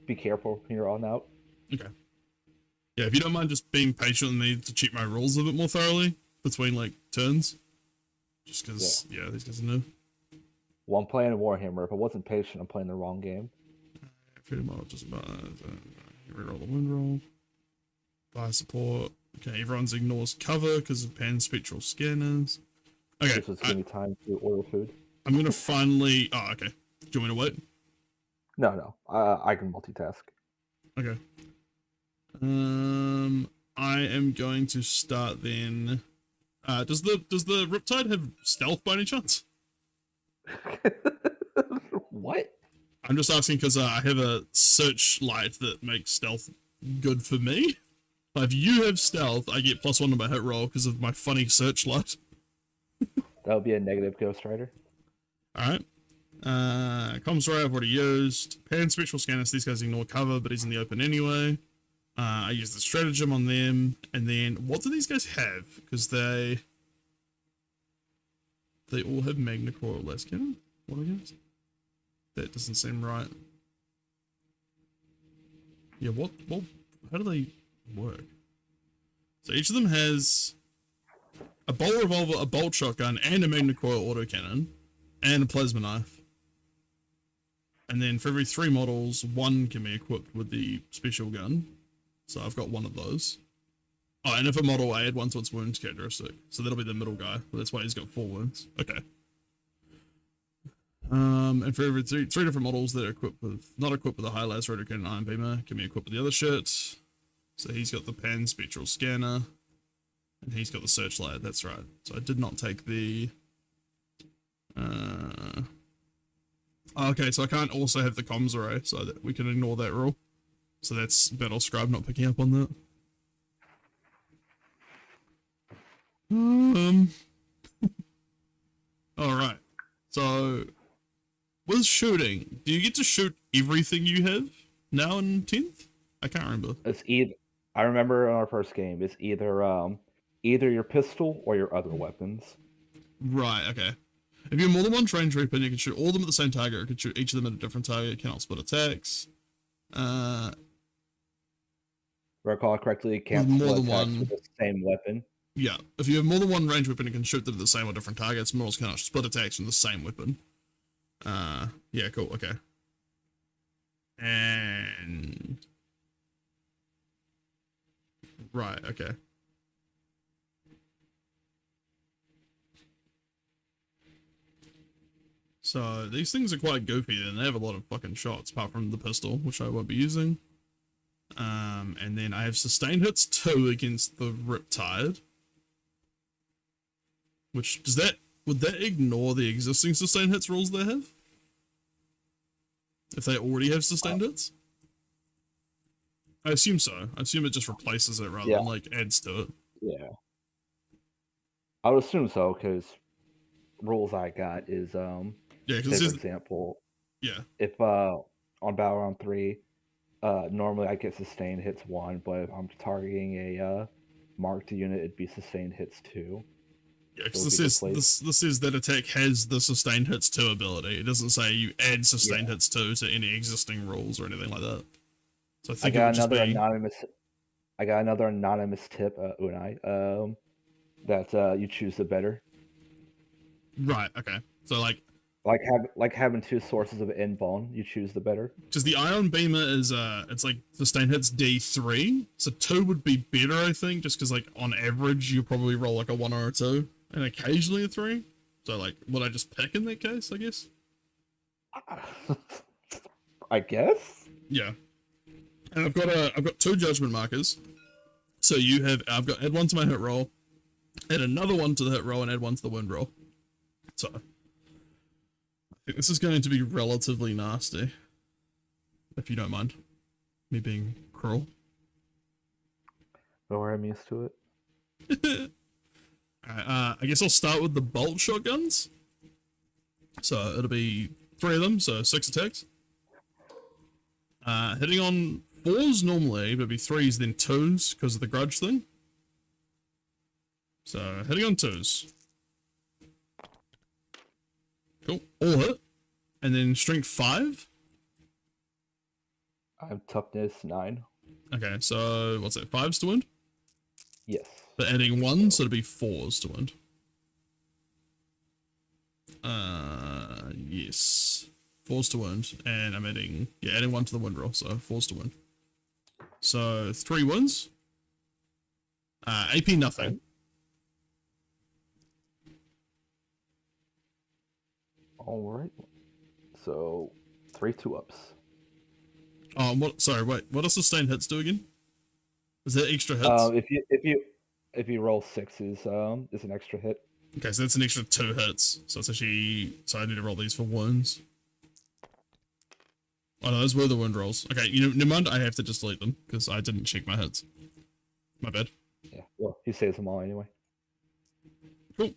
be careful from here on out. Okay. Yeah, if you don't mind just being patient with me to check my rules a bit more thoroughly between like turns. Just because, yeah, these guys are new. Well, I'm playing Warhammer. If I wasn't patient, I'm playing the wrong game. Pretty much just about reroll the wind roll. Fire support. Okay, everyone's ignores cover because of pan-spectral scanners. Okay. This was giving me time to order food. I'm gonna finally... Oh, okay. Do you want me to wait? No. I can multitask. Okay. I am going to start then... does the Riptide have stealth by any chance? What? I'm just asking because I have a searchlight that makes stealth good for me. If you have stealth, I get +1 to my hit roll because of my funny searchlight. That would be a negative Ghost Rider. Alright. Comms ray I've already used. Pan-spectral scanners, these guys ignore cover, but he's in the open anyway. I use the stratagem on them. And then, what do these guys have? Because they all have Magna Core or less cannon? What I guess? That doesn't seem right. Yeah, what, how do they work? So each of them has a bolt revolver, a bolt shotgun, and a Magna Core autocannon, and a plasma knife. And then for every 3 models, 1 can be equipped with the special gun. So I've got 1 of those. Oh, and if a model, I add 1 to its wounds characteristic. So that'll be the middle guy. That's why he's got 4 wounds. Okay. And for every 3 different models that are equipped with, not equipped with a high las rotor cannon iron beamer, can be equipped with the other shit. So he's got the pan spectral scanner, and he's got the searchlight. That's right. So I did not take the. Okay, so I can't also have the comms array, so that we can ignore that rule. So that's Battle Scribe not picking up on that. Alright. So, with shooting, do you get to shoot everything you have now in 10th? I can't remember. It's either. I remember in our first game, it's either your pistol or your other weapons. Right, okay. If you have more than 1 range weapon, you can shoot all of them at the same target, or you can shoot each of them at a different target. Cannot split attacks. If I recall correctly, you can't more split than attacks one with the same weapon. Yeah, if you have more than 1 range weapon, you can shoot them at the same or different targets. Models cannot split attacks from the same weapon. Yeah, cool, okay. And... Right, okay. So, these things are quite goofy, and they have a lot of fucking shots, apart from the pistol, which I won't be using. And then I have sustained hits 2 against the Riptide. Which, would that ignore the existing sustained hits rules they have? If they already have sustained hits? I assume so. I assume it just replaces it rather than, like, adds to it. Yeah. I would assume so, because rules I got is, yeah, because for example, yeah. if, on Battle Round 3, normally I get sustained hits 1, but if I'm targeting a, marked unit, it'd be sustained hits 2. Yeah, because this says that attack has the sustained hits 2 ability. It doesn't say you add sustained hits 2 to any existing rules or anything like that. So I think I got another anonymous tip, Unai, that you choose the better. Right, okay. So like having 2 sources of invuln, you choose the better. Because the ion beamer is it's like sustained hits D3, so 2 would be better, I think, just because like on average you probably roll like a 1 or a 2, and occasionally a 3. So like, would I just pick in that case? I guess. I guess. Yeah. And I've got 2 judgment markers. So I've got add 1 to my hit roll, add another 1 to the hit roll, and add 1 to the wound roll. So I think this is going to be relatively nasty, if you don't mind me being cruel. Don't worry, I'm used to it. Alright, I guess I'll start with the bolt shotguns. So it'll be 3 of them, so 6 attacks. Hitting on 4s normally, but it'll be 3s then 2s because of the grudge thing. So hitting on 2s. Cool, all hit. And then strength 5. I have toughness 9. Okay, so what's that, 5s to wound? Yes. But adding 1, so it'll be 4s to wound. Yes. 4s to wound, and I'm adding 1 to the wound roll, so 4s to wound. So 3 wounds. AP nothing. Alright. So 3 2-ups. Oh, sorry, wait, what does sustained hits do again? Is that extra hits? If you roll 6s, it's an extra hit. Okay, so that's an extra 2 hits. So it's actually, so I need to roll these for wounds. Oh no, those were the wound rolls. Okay, never mind, I have to just delete them, because I didn't check my hits. My bad. Yeah, well, he saves them all anyway. Cool.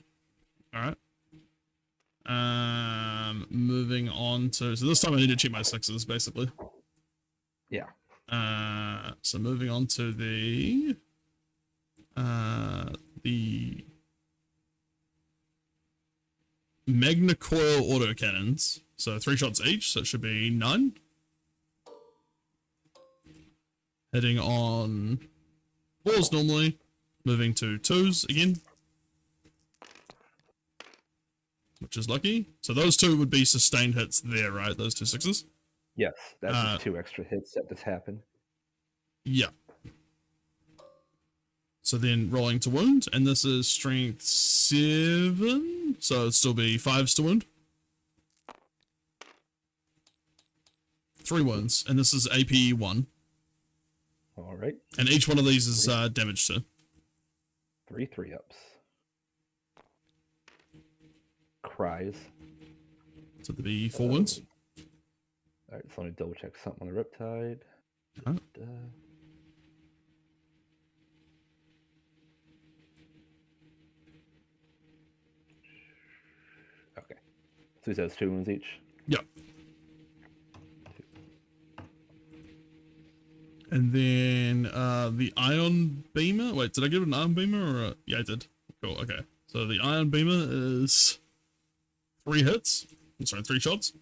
Alright. Moving on to, so this time I need to check my 6s, basically. Yeah. So moving on to the Magna Coil autocannons. So 3 shots each, so it should be 9. Hitting on 4s normally, moving to 2s again, which is lucky. So those 2 would be sustained hits there, right? Those 2 6s? Yes, that's just 2 extra hits that just happened. Yeah. So then rolling to wound, and this is strength 7, so it'd still be 5s to wound. 3 wounds, and this is AP 1. Alright. And each one of these is damage to. 3 3-ups. Cries. So there'd be 4 wounds. Alright, so let me double check something on the Riptide. Huh? Okay. So he says 2 wounds each? Yep. And then the Ion Beamer. Wait, did I give it an Ion Beamer or yeah, I did. Cool, okay. So the Ion Beamer is 3 hits. I'm sorry, 3 shots.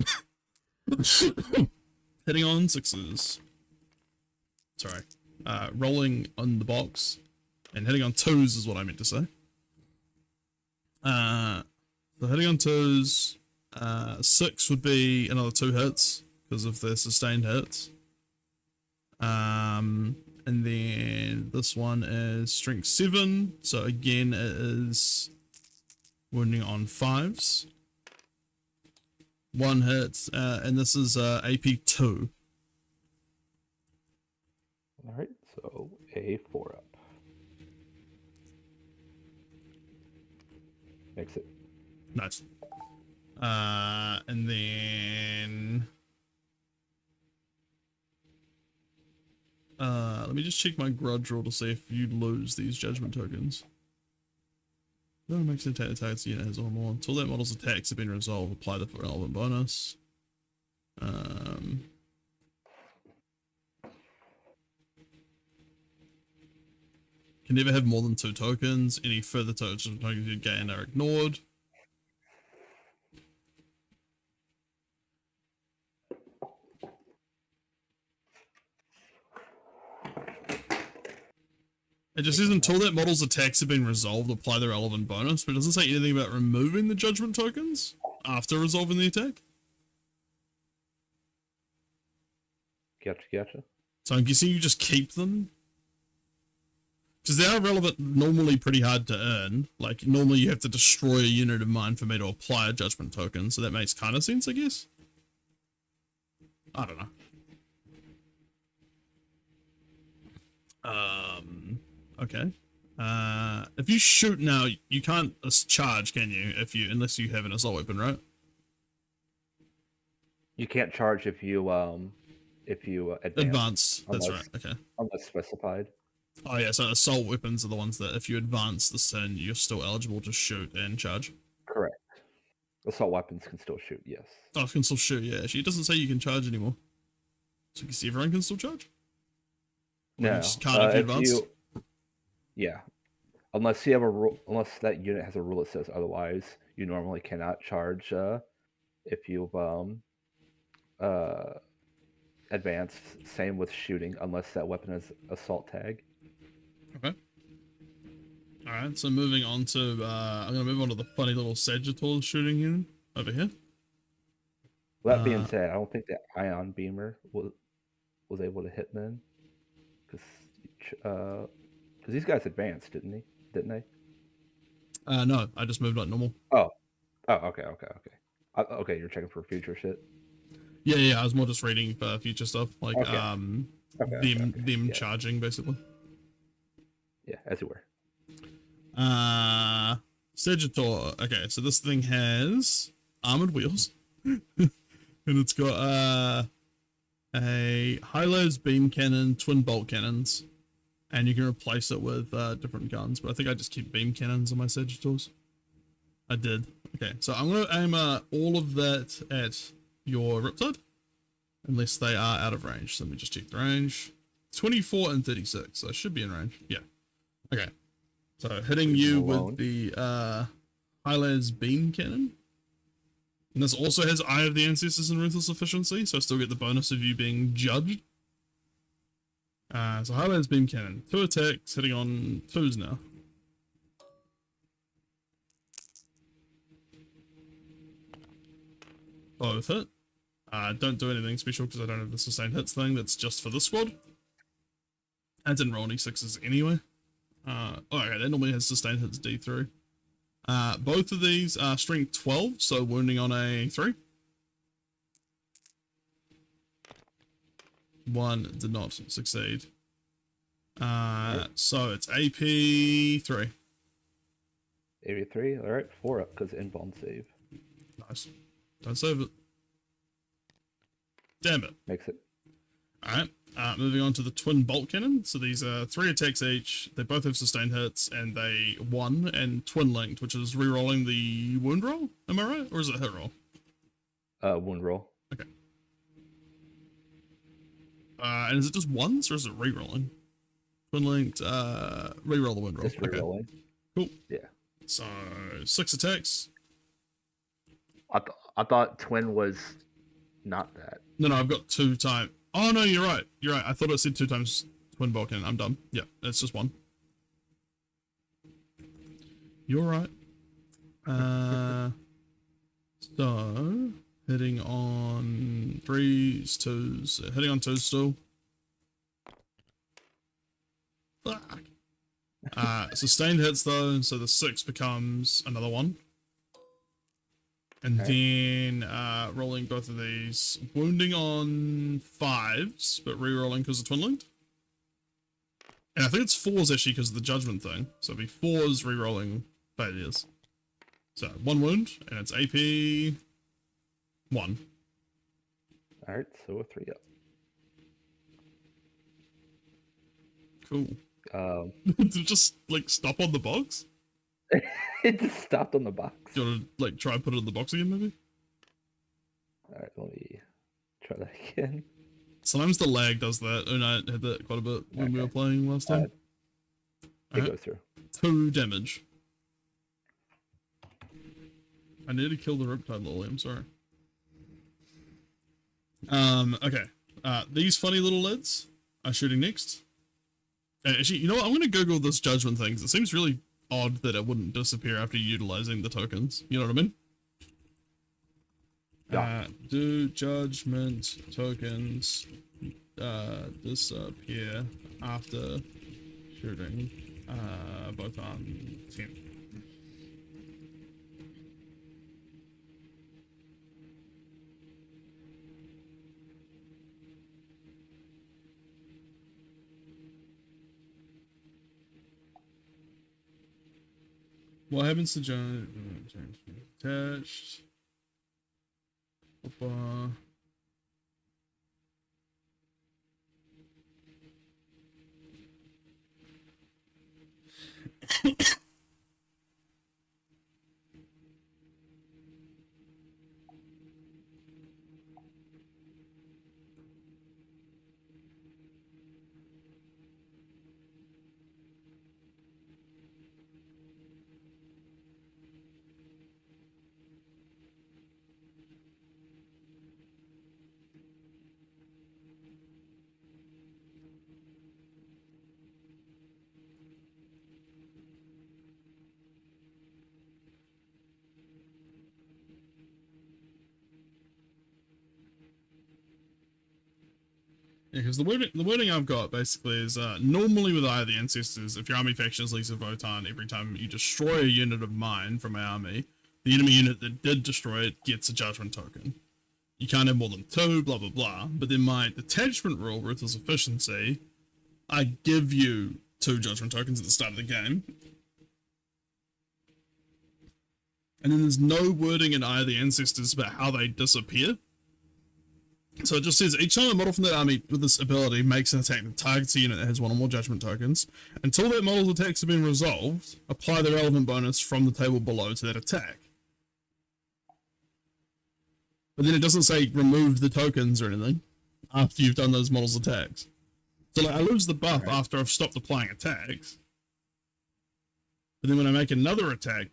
Hitting on 6s. Sorry. Rolling on the box. And hitting on 2s is what I meant to say. So hitting on 2s. 6 would be another 2 hits because of the sustained hits. And then this one is strength 7. So again, it is wounding on 5s. 1 hit, and this is AP 2. Alright, so a 4-up. Makes it. Nice. And then let me just check my grudge roll to see if you lose these judgment tokens. No makes an attack target's unit has or more. Until that model's attacks have been resolved, apply the relevant bonus. Can never have more than 2 tokens. Any further tokens you gain are ignored. It just says until that model's attacks have been resolved, apply the relevant bonus, but it doesn't say anything about removing the judgment tokens after resolving the attack. Gotcha. So I'm guessing you just keep them. Because they are relevant, normally pretty hard to earn. Like, normally you have to destroy a unit of mine for me to apply a judgment token, so that makes kind of sense, I guess. I don't know. Okay. If you shoot now, you can't charge, can you? Unless you have an assault weapon, right? You can't charge if you advance. That's right. Okay. Unless specified. Oh yeah, so assault weapons are the ones that if you advance this turn, you're still eligible to shoot and charge. Correct. Assault weapons can still shoot, yes. Oh, it can still shoot, yeah. Actually, it doesn't say you can charge anymore. So you can see everyone can still charge? Or No. you just can't if you advance? Yeah. Unless you have a rule, unless that unit has a rule that says otherwise, you normally cannot charge if you've advanced. Same with shooting, unless that weapon has assault tag. Okay. Alright, so moving on to, I'm going to move on to the funny little Sagittal shooting unit over here. That being said, I don't think the ion beamer was able to hit then, because these guys advanced, didn't they? No, I just moved like normal. Oh, okay. Okay, you're checking for future shit. Yeah, I was more just reading for future stuff, like Okay. them Yeah. charging basically. Yeah, as you were. Sagittal. Okay, so this thing has armored wheels, and it's got a high-lows beam cannon, twin bolt cannons, and you can replace it with different guns. But I think I just keep beam cannons on my Sagittals. I did. Okay, so I'm gonna aim all of that at your Riptide, unless they are out of range. So let me just check the range. 24 and 36, so I should be in range. Yeah. Okay. So hitting you with the Hylas beam cannon. And this also has Eye of the Ancestors and Ruthless Efficiency, so I still get the bonus of you being judged. So Hylas beam cannon. 2 attacks, hitting on 2s now. Both hit. Don't do anything special because I don't have the sustained hits thing. That's just for this squad. I didn't roll any 6s anyway. Okay, that normally has sustained hits D3. Both of these are strength 12, so wounding on a 3. One did not succeed. So it's AP 3. AP 3, alright, 4 up because invuln save. Nice. Don't save it. Damn it. Makes it. Alright, moving on to the twin bolt cannon. So these are 3 attacks each. They both have sustained hits, and they 1 and twin linked, which is re-rolling the wound roll. Am I right? Or is it hit roll? Wound roll. Okay. And is it just once, or is it re-rolling? Twin linked, re-roll the wound roll. Just re-rolling. Okay. Cool. Yeah. So 6 attacks. I thought twin was not that. No, I've got 2 times. Oh no, you're right. You're right. I thought it said 2 times twin bolt cannon. I'm dumb. Yeah, it's just 1. You're right. So hitting on 3s, 2s, hitting on 2s still. Fuck. Sustained hits though, so the 6 becomes another 1. And then rolling both of these, wounding on 5s, but re-rolling because of twin linked. And I think it's 4s actually because of the judgment thing. So it'll be 4s re-rolling failures. So 1 wound, and it's AP 1. Alright, so a 3 up. Cool. Did it just like stop on the box? It just stopped on the box. Do you want to like try and put it in the box again maybe? Alright, let me try that again. Sometimes the lag does that. Unite had that quite a bit when we were playing last time. It goes through. 2 damage. I nearly killed the Riptide lolly, I'm sorry. Okay. These funny little lids are shooting next. Actually, you know what? I'm going to Google this judgment thing, 'cause it seems really odd that it wouldn't disappear after utilizing the tokens. You know what I mean? Yeah. Do judgment tokens disappear after shooting Votann 10? What happens to giant attached? Yeah, because the wording I've got basically is normally with Eye of the Ancestors, if your army faction is least of Votann, every time you destroy a unit of mine from my army, the enemy unit that did destroy it gets a judgment token. You can't have more than 2, blah blah blah. But then my detachment rule, Ruthless Efficiency, I give you 2 judgment tokens at the start of the game. And then there's no wording in Eye of the Ancestors about how they disappear. So it just says, each time a model from that army with this ability makes an attack that targets a unit that has 1 or more judgment tokens, until that model's attacks have been resolved, apply the relevant bonus from the table below to that attack. But then it doesn't say remove the tokens or anything after you've done those models' attacks. So like, I lose the buff after I've stopped applying attacks. But then when I make another attack,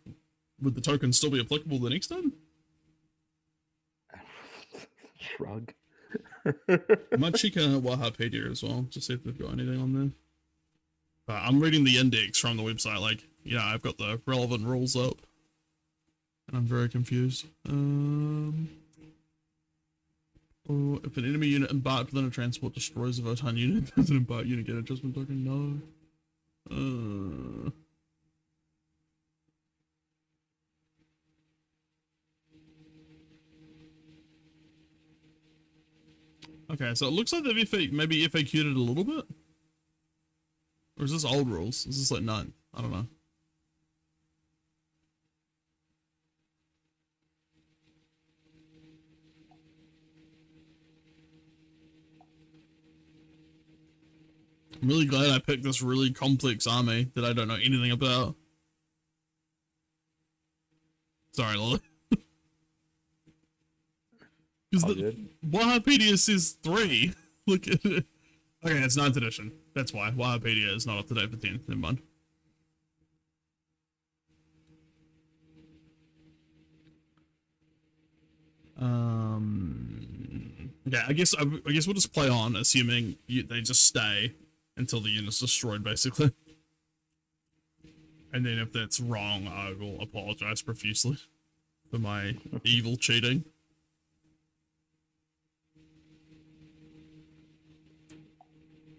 would the token still be applicable the next time? Shrug. I might check Wikipedia as well, just see if they've got anything on there. But I'm reading the index from the website, like, yeah, I've got the relevant rules up. And I'm very confused. Oh, if an enemy unit embarked within a transport destroys a Votann unit, does an embarked unit get an adjustment token? No. Okay, so it looks like they've maybe FAQ'd it a little bit? Or is this old rules? Is this like 9? I don't know. I'm really glad I picked this really complex army that I don't know anything about. Sorry, Lily. Because the Wikipedia says 3. Look at it. Okay, it's 9th edition. That's why Wikipedia is not up to date for 10th. Never mind. Yeah, I guess we'll just play on, assuming they just stay until the unit's destroyed, basically. And then if that's wrong, I will apologize profusely for my evil cheating.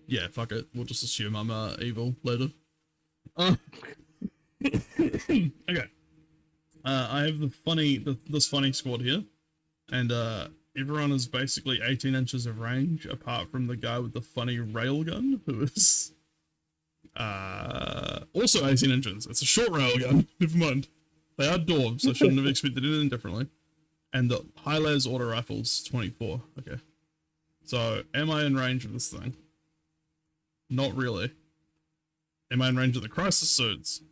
Yeah, fuck it. We'll just assume I'm evil later. Okay. I have this funny squad here, and everyone is basically 18 inches of range, apart from the guy with the funny railgun, who is also 18 inches. It's a short railgun. Never mind. They are dwarves, so I shouldn't have expected anything differently. And the high-las auto rifle's 24. Okay. So, am I in range of this thing? Not really. Am I in range of the crisis suits?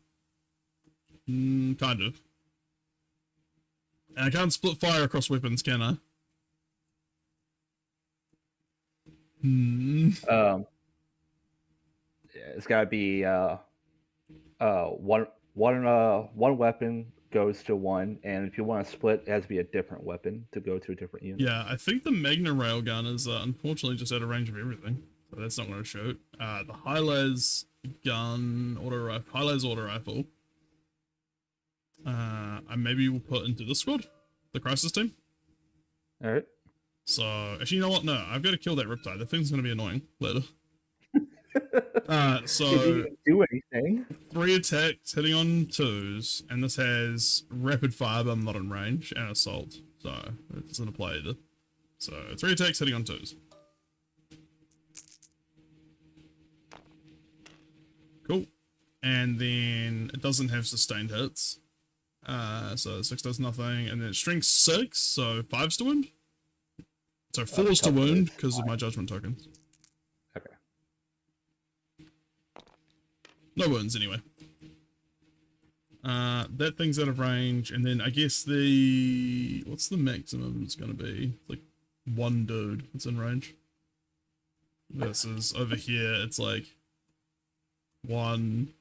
Kind of. And I can't split fire across weapons, can I? Yeah, it's gotta be one weapon goes to one, and if you want to split, it has to be a different weapon to go to a different unit. Yeah, I think the Magna railgun is unfortunately just out of range of everything. So that's not going to shoot. The high-las gun, high-las auto rifle. I maybe will put into this squad, the crisis team. Alright. So, actually, you know what? No, I've got to kill that Riptide. That thing's going to be annoying later. So, did you do anything? 3 attacks hitting on 2s, and this has rapid fire, but I'm not in range, and assault. So, it doesn't apply either. So, 3 attacks hitting on 2s. Cool. and then it doesn't have sustained hits. So 6 does nothing, and then strength 6, so 5's to wound. So 4's to wound because of my judgment tokens. Okay. No wounds anyway. That thing's out of range, and then I guess the what's the maximum it's gonna be? Like 1 dude that's in range. Versus over here, it's like 1,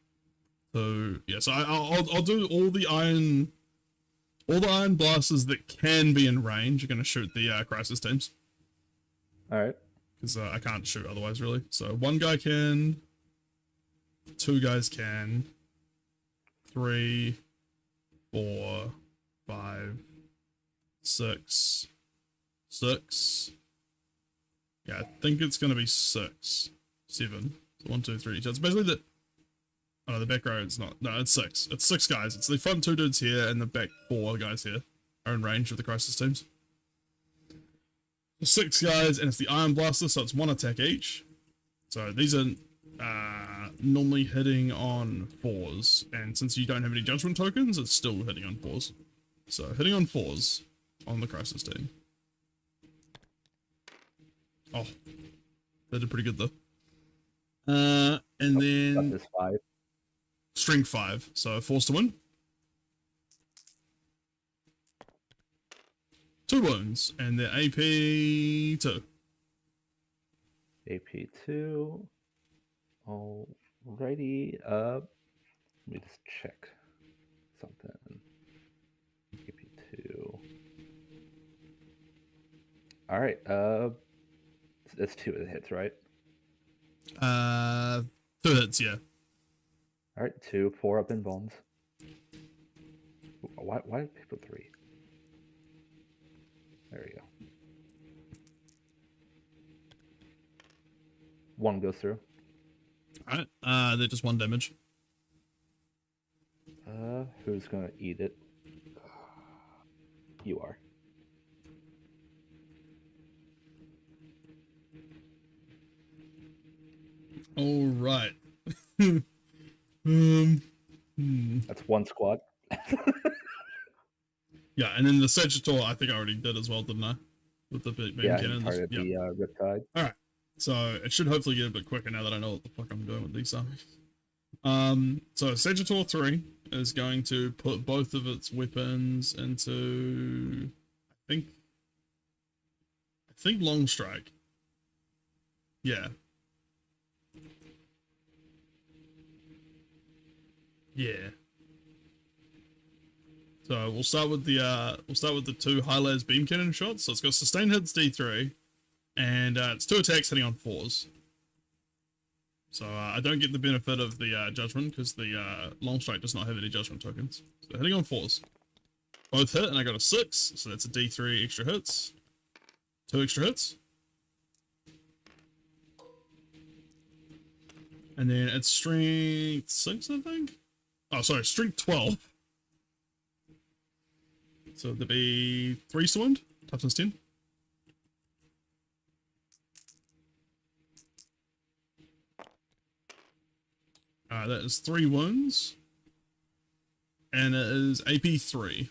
2. Yeah, so I'll do all the iron blasters that can be in range. Are gonna shoot the crisis teams. All right. Because I can't shoot otherwise, really. So 1 guy can, 2 guys can, 3, 4, 5, 6. Yeah, I think it's gonna be 6, 7. So 1, 2, 3. So it's basically the. Oh, the back row. It's not. No, it's 6. It's 6 guys. It's the front 2 dudes here and the back 4 guys here are in range of the crisis teams. 6 guys, and it's the Iron Blaster, so it's 1 attack each. So these are normally hitting on 4s, and since you don't have any judgment tokens, it's still hitting on 4s. So hitting on 4s on the crisis team. Oh, they did pretty good though. And then This 5. strength 5, so 4's to win. 2 wounds, and they're AP 2. AP 2. Alrighty. Let me just check something. AP 2. All right. It's 2 of the hits, right? 2 hits, yeah. All right. 2. 4 up in bones. Why did people 3? There we go. 1 goes through. Alright, they're just 1 damage. Who's gonna eat it? You are. Alright. That's 1 squad. Yeah, and then the Sagittor, I think I already did as well, didn't I? With the beam cannon. Target the Riptide. Alright, so it should hopefully get a bit quicker now that I know what the fuck I'm doing with these armies. So Sagittor 3 is going to put both of its weapons into, I think long strike. Yeah. Yeah. So we'll start with the 2 high las beam cannon shots. So it's got sustained hits D3, and it's 2 attacks hitting on 4s. So I don't get the benefit of the judgment because the long strike does not have any judgment tokens. So hitting on 4s, both hit, and I got a 6, so that's a D3 extra hits, 2 extra hits, and then it's strength 6, I think. Oh, sorry, strength 12. So there'd be 3 to wound, toughness 10. That is 3 wounds. And it is AP 3.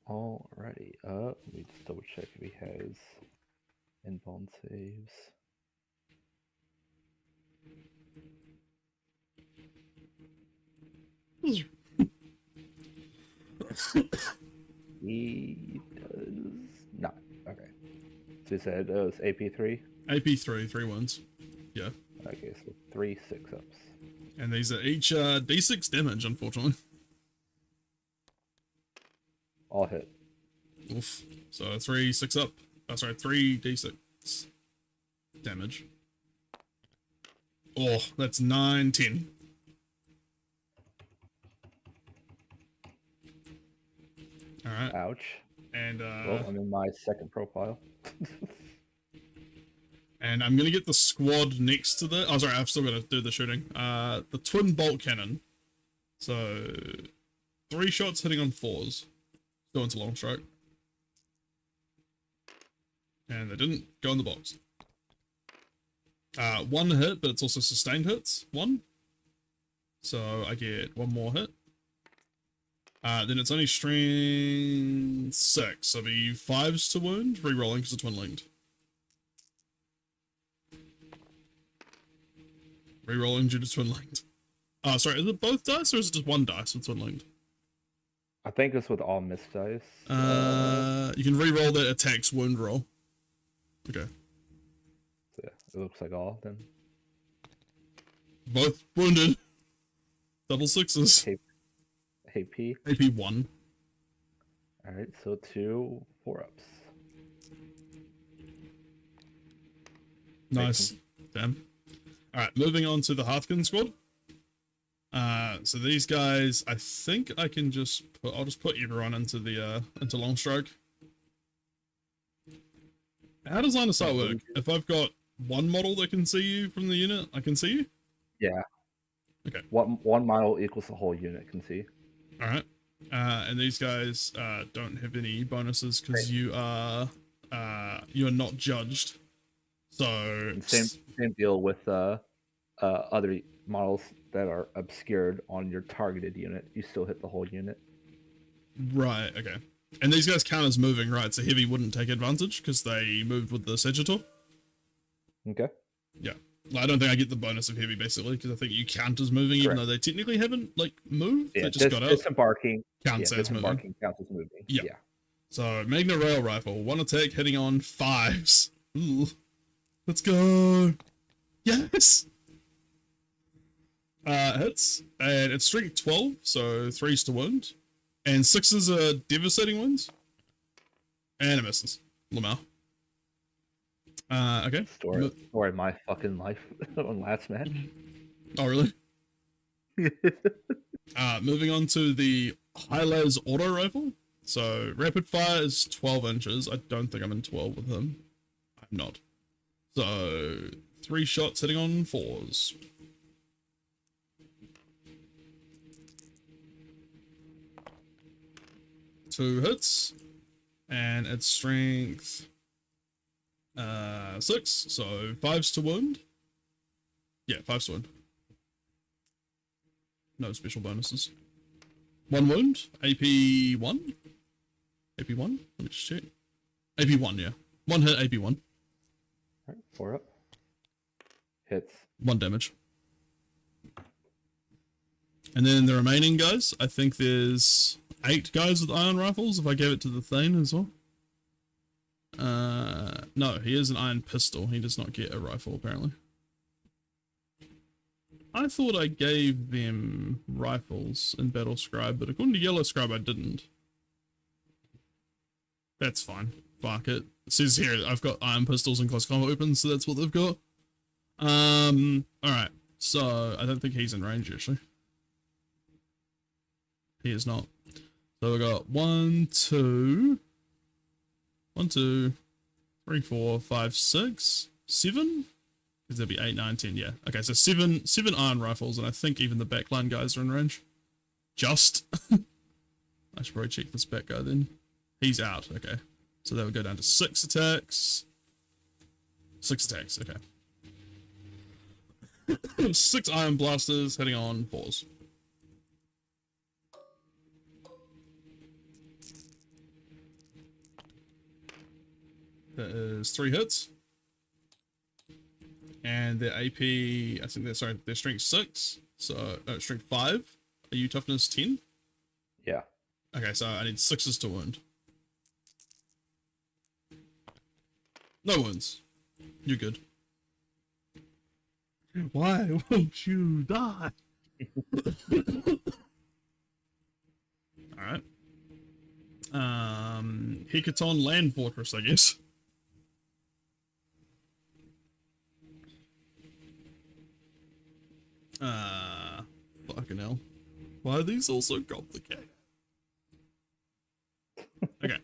Alrighty. Let me just double check if he has inbound saves. He does not. Okay. So you said it was AP3? AP 3 wounds. Yeah. Okay, so 3 6-ups. And these are each D6 damage, unfortunately. All hit. Oof. So 3 6-up. Oh, sorry, 3 D6 damage. Oh, that's 9, 10. Alright. Ouch. And well, I'm in my second profile. and I'm gonna get the squad next to the. Oh, sorry, I've still got to do the shooting. The twin bolt cannon. So 3 shots hitting on 4s. Go into long strike. And they didn't go in the box. 1 hit, but it's also sustained hits. 1. So I get one more hit. Then it's only strength 6, so it'll be 5s to wound, rerolling because it's twin linked. Rerolling due to twin linked. Oh, sorry, is it both dice or is it just one dice with twin linked? I think it's with all missed dice. You can reroll that attack's wound roll. Okay. So yeah, it looks like all then. Both wounded. Double 6s. AP. AP 1. Alright, so 2 4-ups. Nice. Damn. Alright, moving on to the Hearthkin squad. So these guys, I think I can just put, I'll just put everyone into the, into long stroke. How does line of sight work? If I've got one model that can see you from the unit, I can see you? Yeah. Okay. One model equals the whole unit can see. Alright. And these guys, don't have any bonuses because you're not judged. So... And same deal with, other models that are obscured on your targeted unit. You still hit the whole unit. Right, okay. And these guys count as moving, right? So heavy wouldn't take advantage because they moved with the Sagittor. Okay. Yeah. I don't think I get the bonus of heavy, basically, because I think you count as moving, even though they technically haven't, like, moved. Yeah, they just got out. Disembarking Counts as moving. Counts as moving. Yeah. So, Magna Rail Rifle. One attack hitting on 5s. Ooh. Let's go. Yes! Hits. And it's strength 12, so 3s to wound. And 6s are devastating wounds. And it misses. Lamau. Okay. Story of my fucking life on last match. Oh, really? Moving on to the high-les auto rifle. So, rapid fire is 12 inches. I don't think I'm in 12 with him. I'm not. So, 3 shots hitting on 4s. Two hits. And it's strength 6, so 5s to wound. Yeah, 5s to wound. No special bonuses. 1 wound, AP 1. AP 1? Let me just check. AP 1, yeah. 1 hit, AP 1. Alright, 4 up. Hits. 1 damage. And then the remaining guys, I think there's 8 guys with iron rifles, if I gave it to the Thane as well. No, he has an iron pistol. He does not get a rifle, apparently. I thought I gave them rifles in Battle Scribe, but according to Yellow Scribe, I didn't. That's fine. Fuck it. It says here, I've got iron pistols and close combat weapons, so that's what they've got. Alright. So, I don't think he's in range, actually. He is not. So we got 1, 2, 3, 4, 5, 6, 7? Because there'll be 8, 9, 10, yeah. Okay, so 7 iron rifles, and I think even the backline guys are in range. Just. I should probably check this back guy then. He's out, okay. So that would go down to 6 attacks. 6 attacks, okay. 6 iron blasters hitting on 4s. That is 3 hits. And their AP, I think they're strength 6. So, no, strength 5. Are you toughness 10? Yeah. Okay, so I need 6s to wound. No wounds. You're good. Why won't you die? Alright. Hecaton Land Fortress, I guess. Fucking hell. Why are these all so complicated? Okay.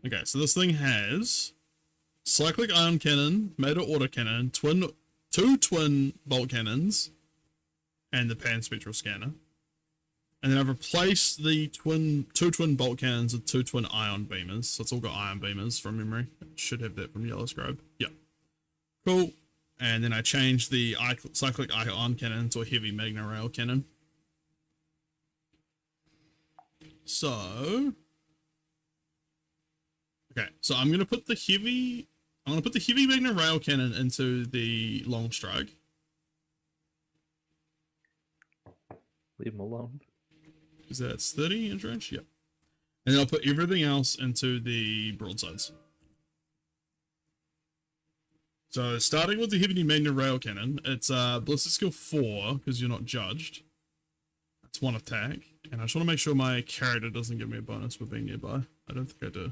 Okay, so this thing has cyclic ion cannon, meta autocannon, 2 twin bolt cannons, and the pan spectral scanner. And then I've replaced the two twin bolt cannons with 2 twin ion beamers. So it's all got ion beamers from memory. It should have that from Yellow Scribe. Yep. Cool. And then I changed the cyclic ion cannon to a heavy magna rail cannon. So, okay, so I'm gonna put the heavy magna rail cannon into the long strike. Leave him alone. Is that 30 inch range? Yep. And then I'll put everything else into the broadsides. So starting with the heavy magna rail cannon, it's ballistic skill 4 because you're not judged. It's 1 attack, and I just want to make sure my character doesn't give me a bonus for being nearby. I don't think I do.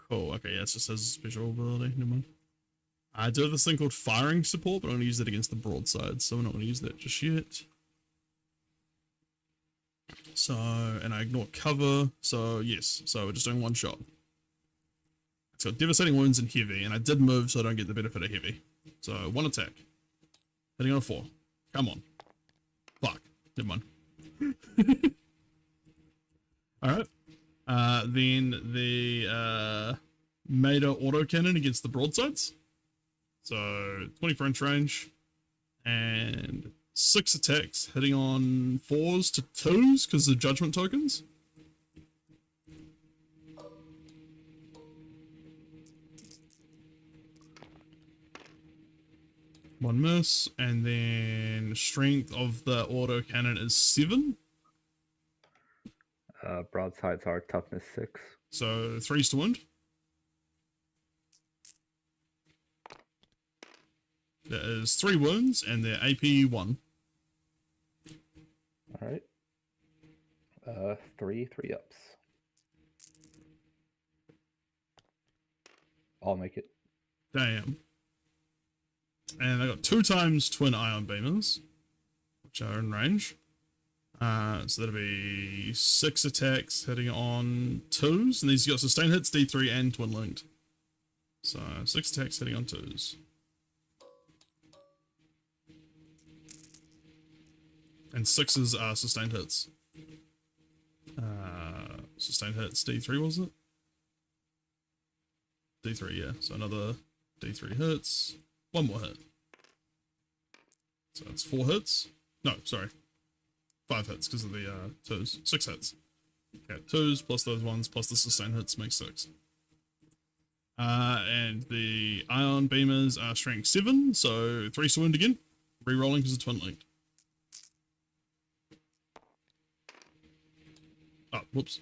Cool. Okay, yeah, it just says special ability. Never mind. I do have this thing called firing support, but I'm going to use it against the broadside, so we're not going to use that just yet. So, and I ignore cover, so yes, so we're just doing 1 shot. It's got devastating wounds and heavy, and I did move so I don't get the benefit of heavy. So, 1 attack. Hitting on a 4. Come on. Fuck. Never mind. Alright. Then the Maida autocannon against the broadsides. So 24 inch range and 6 attacks, hitting on 4s to 2s because of judgment tokens. One miss, and then strength of the autocannon is 7. Broadsides are toughness 6. So 3s to wound. That is 3 wounds, and they're AP 1. Alright. 3 ups. I'll make it. Damn. And I got 2 times twin ion beamers, which are in range. So that'll be 6 attacks hitting on 2s, and these got sustain hits, D3, and twin linked. So 6 attacks hitting on 2s. And 6s are sustained hits. Sustained hits, D3 was it? D3, yeah. So another D3 hits. 1 more hit. So it's 4 hits. No, sorry. 5 hits because of the 2s. 6 hits. Okay, 2s plus those ones plus the sustained hits makes 6. And the ion beamers are strength 7, so 3 to wound again. Rerolling because of twin linked. Oh, whoops.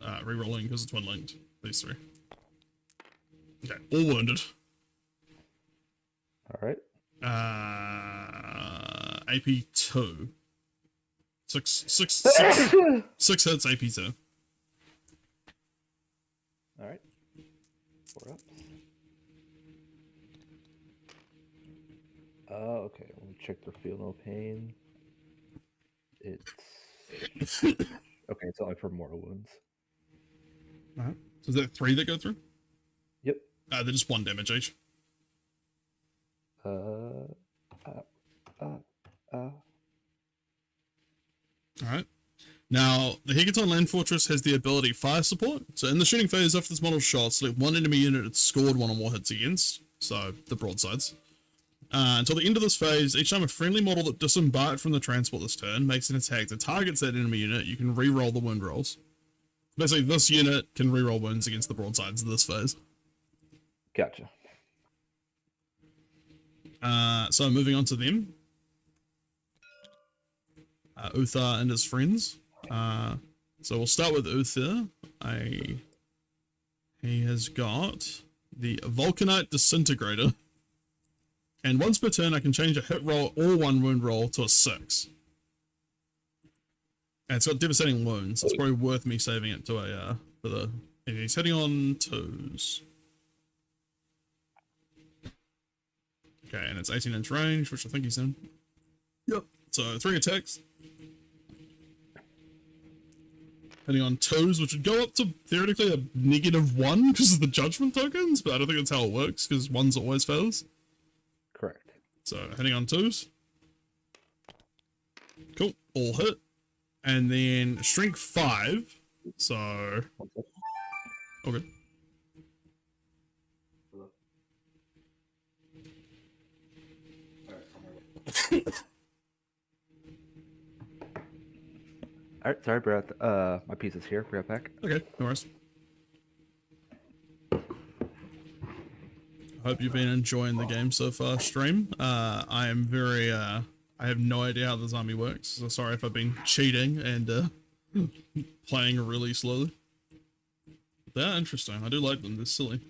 Rerolling because of twin linked. These 3. Okay, all wounded. Alright. AP 2. 6 hits, AP 2. Alright. 4 ups. Okay, let me check the feel no pain. It's okay, it's only for mortal wounds. Alright. So is that 3 that go through? Yep. They're just 1 damage each. Alright. Now, the Hecaton Land Fortress has the ability Fire Support. So in the shooting phase, after this model shot, select 1 enemy unit it's scored 1 or more hits against. So, the broadsides. Until the end of this phase, each time a friendly model that disembarked from the transport this turn makes an attack that targets that enemy unit, you can re-roll the wound rolls. Basically, this unit can re-roll wounds against the broadsides of this phase. Gotcha. So moving on to them. Uther and his friends. So we'll start with Uther. He has got the Vulcanite Disintegrator. And once per turn, I can change a hit roll or 1 wound roll to a 6. And it's got devastating wounds. So it's probably worth me saving it to a, and he's hitting on 2s. Okay, and it's 18 inch range, which I think he's in. Yep. So 3 attacks. Hitting on 2s, which would go up to theoretically a -1 because of the judgment tokens, but I don't think that's how it works because 1s always fails. Correct. So hitting on 2s. Cool, all hit. And then strength 5. So okay. Alright, sorry, bro. My piece is here. Be right back. Okay, no worries. I hope you've been enjoying the game so far, stream. I am very, I have no idea how this army works, so sorry if I've been cheating and playing really slowly. They're interesting. I do like them. They're silly.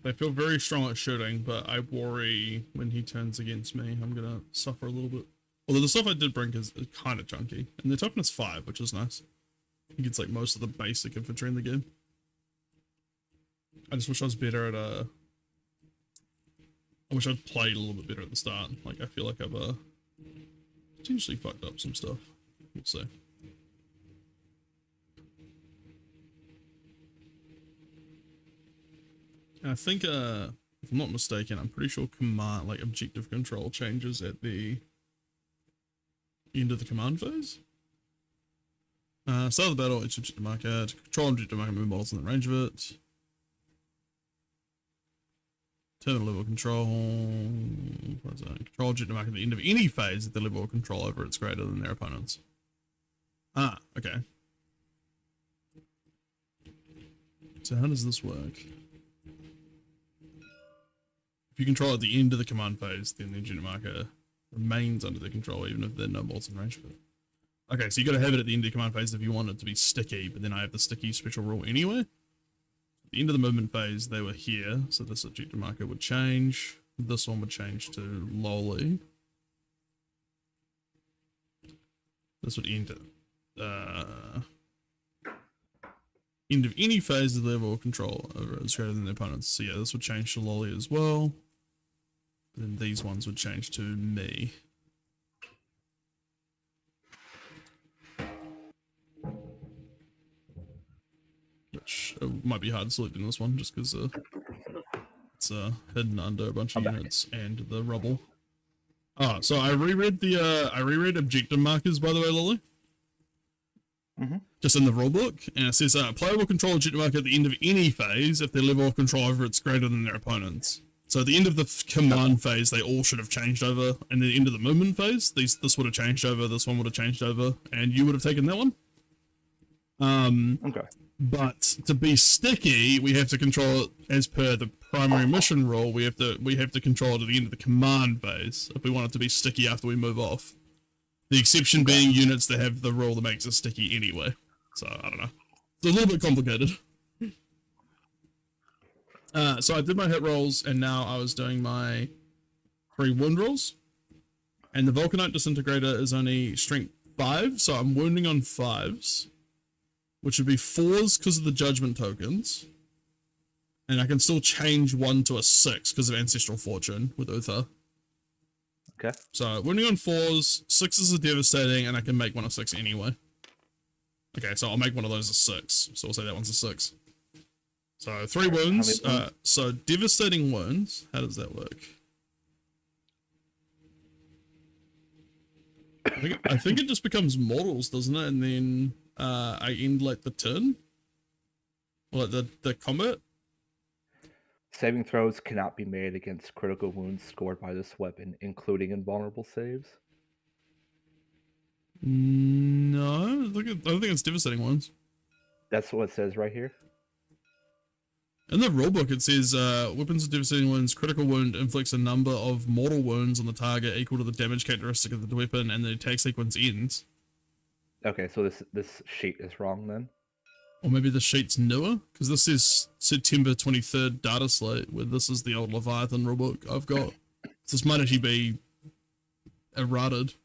They feel very strong at shooting, but I worry when he turns against me, I'm gonna suffer a little bit. Although the stuff I did bring is kind of chunky. And the toughness 5, which is nice. He gets like most of the basic infantry in the game. I just wish I was better at I wish I'd played a little bit better at the start. Like, I feel like I've potentially fucked up some stuff. We'll see. I think, if I'm not mistaken, I'm pretty sure command, like, objective control changes at the end of the command phase. Start of the battle, each objective marker. To control objective marker, move models in the range of it. Terminal level of control. What is that? Control objective marker at the end of any phase if the level of control over it's greater than their opponents. Ah, okay. So how does this work? If you control at the end of the command phase, then the objective marker remains under their control even if there are no models in range of it. Okay, so you gotta have it at the end of the command phase if you want it to be sticky, but then I have the sticky special rule anyway. At the end of the movement phase, they were here, so this objective marker would change. This one would change to lowly. This would end at end of any phase of the level of control over is greater than the opponents. So yeah, this would change to lolly as well. Then these ones would change to me. Which might be hard to select in this one just because it's hidden under a bunch of units and the rubble. Oh, so I reread objective markers, by the way, Lily. Just in the rulebook, and it says player will control objective marker at the end of any phase if their level of control over it's greater than their opponents. So at the end of the command phase, they all should have changed over, and at the end of the movement phase, this would have changed over, this one would have changed over, and you would have taken that one. Okay. But to be sticky, we have to control it as per the primary mission rule. We have to control it at the end of the command phase if we want it to be sticky after we move off. The exception being units that have the rule that makes it sticky anyway. So I don't know. It's a little bit complicated. So I did my hit rolls, and now I was doing my 3 wound rolls. And the Vulcanite Disintegrator is only strength 5, so I'm wounding on 5s. Which would be 4s because of the judgment tokens. And I can still change 1 to a 6 because of Ancestral Fortune with Uther. Okay. So wounding on 4s, 6s are devastating, and I can make one a 6 anyway. Okay, so I'll make one of those a 6. So we'll say that one's a 6. So 3 wounds. So devastating wounds. How does that work? I think it just becomes mortals, doesn't it? And then I end like the turn, or like the combat. Saving throws cannot be made against critical wounds scored by this weapon, including invulnerable saves. No, I don't think it's devastating ones. That's what it says right here. In the rulebook, it says weapons of devastating wounds, critical wound inflicts a number of mortal wounds on the target equal to the damage characteristic of the weapon, and the attack sequence ends. Okay, so this sheet is wrong then. Or maybe the sheet's newer, because this is September 23rd data slate, where this is the old Leviathan rulebook I've got. So this might actually be errated.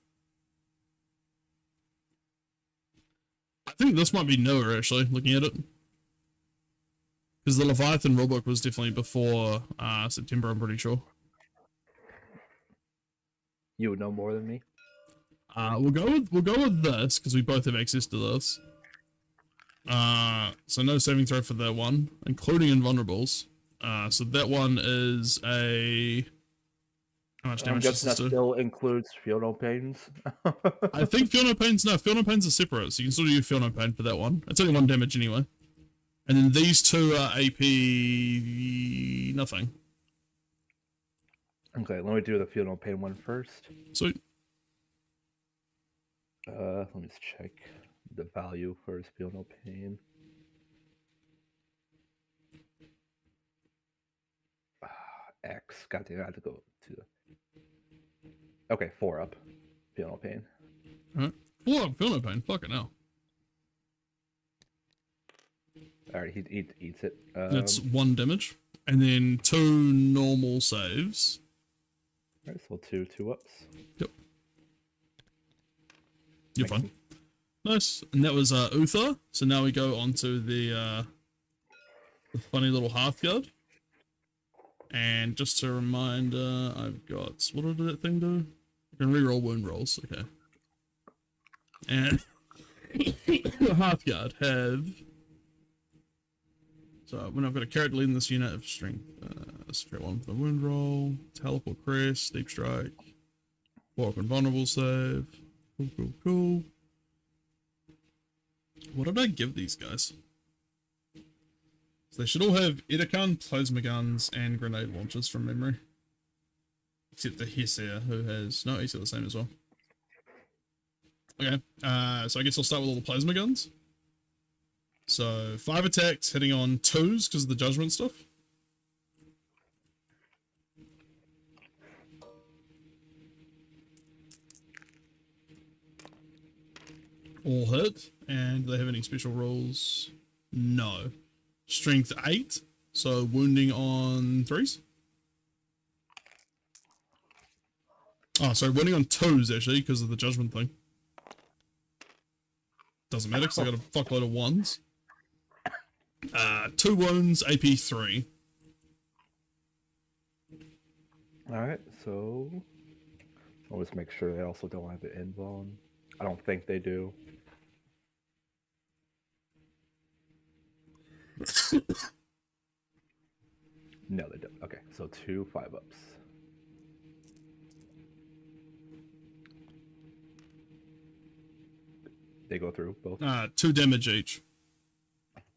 I think this might be newer, actually, looking at it. Because the Leviathan rulebook was definitely before September, I'm pretty sure. You would know more than me. We'll go with this, because we both have access to this. So no saving throw for that one, including invulnerables. So that one is a... How much damage does this do? Still includes Feel No Pains. I think Feel No Pains... No, Feel No Pains are separate, so you can still do Feel No Pain for that one. It's only 1 damage anyway. And then these two are AP... nothing. Okay, let me do the Feel No Pain one first. Sweet. Let me just check the value for his Feel No Pain. X. Goddamn, I have to go to the... Okay, 4 up. Feel No Pain. Alright. 4 up, Feel No Pain. Fucking hell. Alright, he eats it. That's 1 damage. And then 2 normal saves. Alright, so 2 ups. Yep. You're fine. Nice. And that was Uther. So now we go on to the funny little Hearthguard. And just a reminder, I've got... What did that thing do? I can reroll wound rolls. Okay. And the Hearthguard have... So when I've got a character leading this unit of strength, straight 1 for the wound roll, teleport crest, deep strike, walk and vulnerable save. Cool. What did I give these guys? So they should all have Edakan, plasma guns, and grenade launchers from memory. Except the Hesea, who has... No, he's got the same as well. Okay, so I guess I'll start with all the plasma guns. So 5 attacks, hitting on 2s because of the judgment stuff. All hit. And do they have any special rules? No. Strength 8, so wounding on 3s. Oh, sorry, wounding on 2s actually, because of the judgment thing. Doesn't matter, because I got a fuckload of 1s. 2 wounds, AP 3. Alright, so... I'll just make sure they also don't have the invuln. I don't think they do. No, they don't. Okay, so 2 5-ups. They go through both. 2 damage each.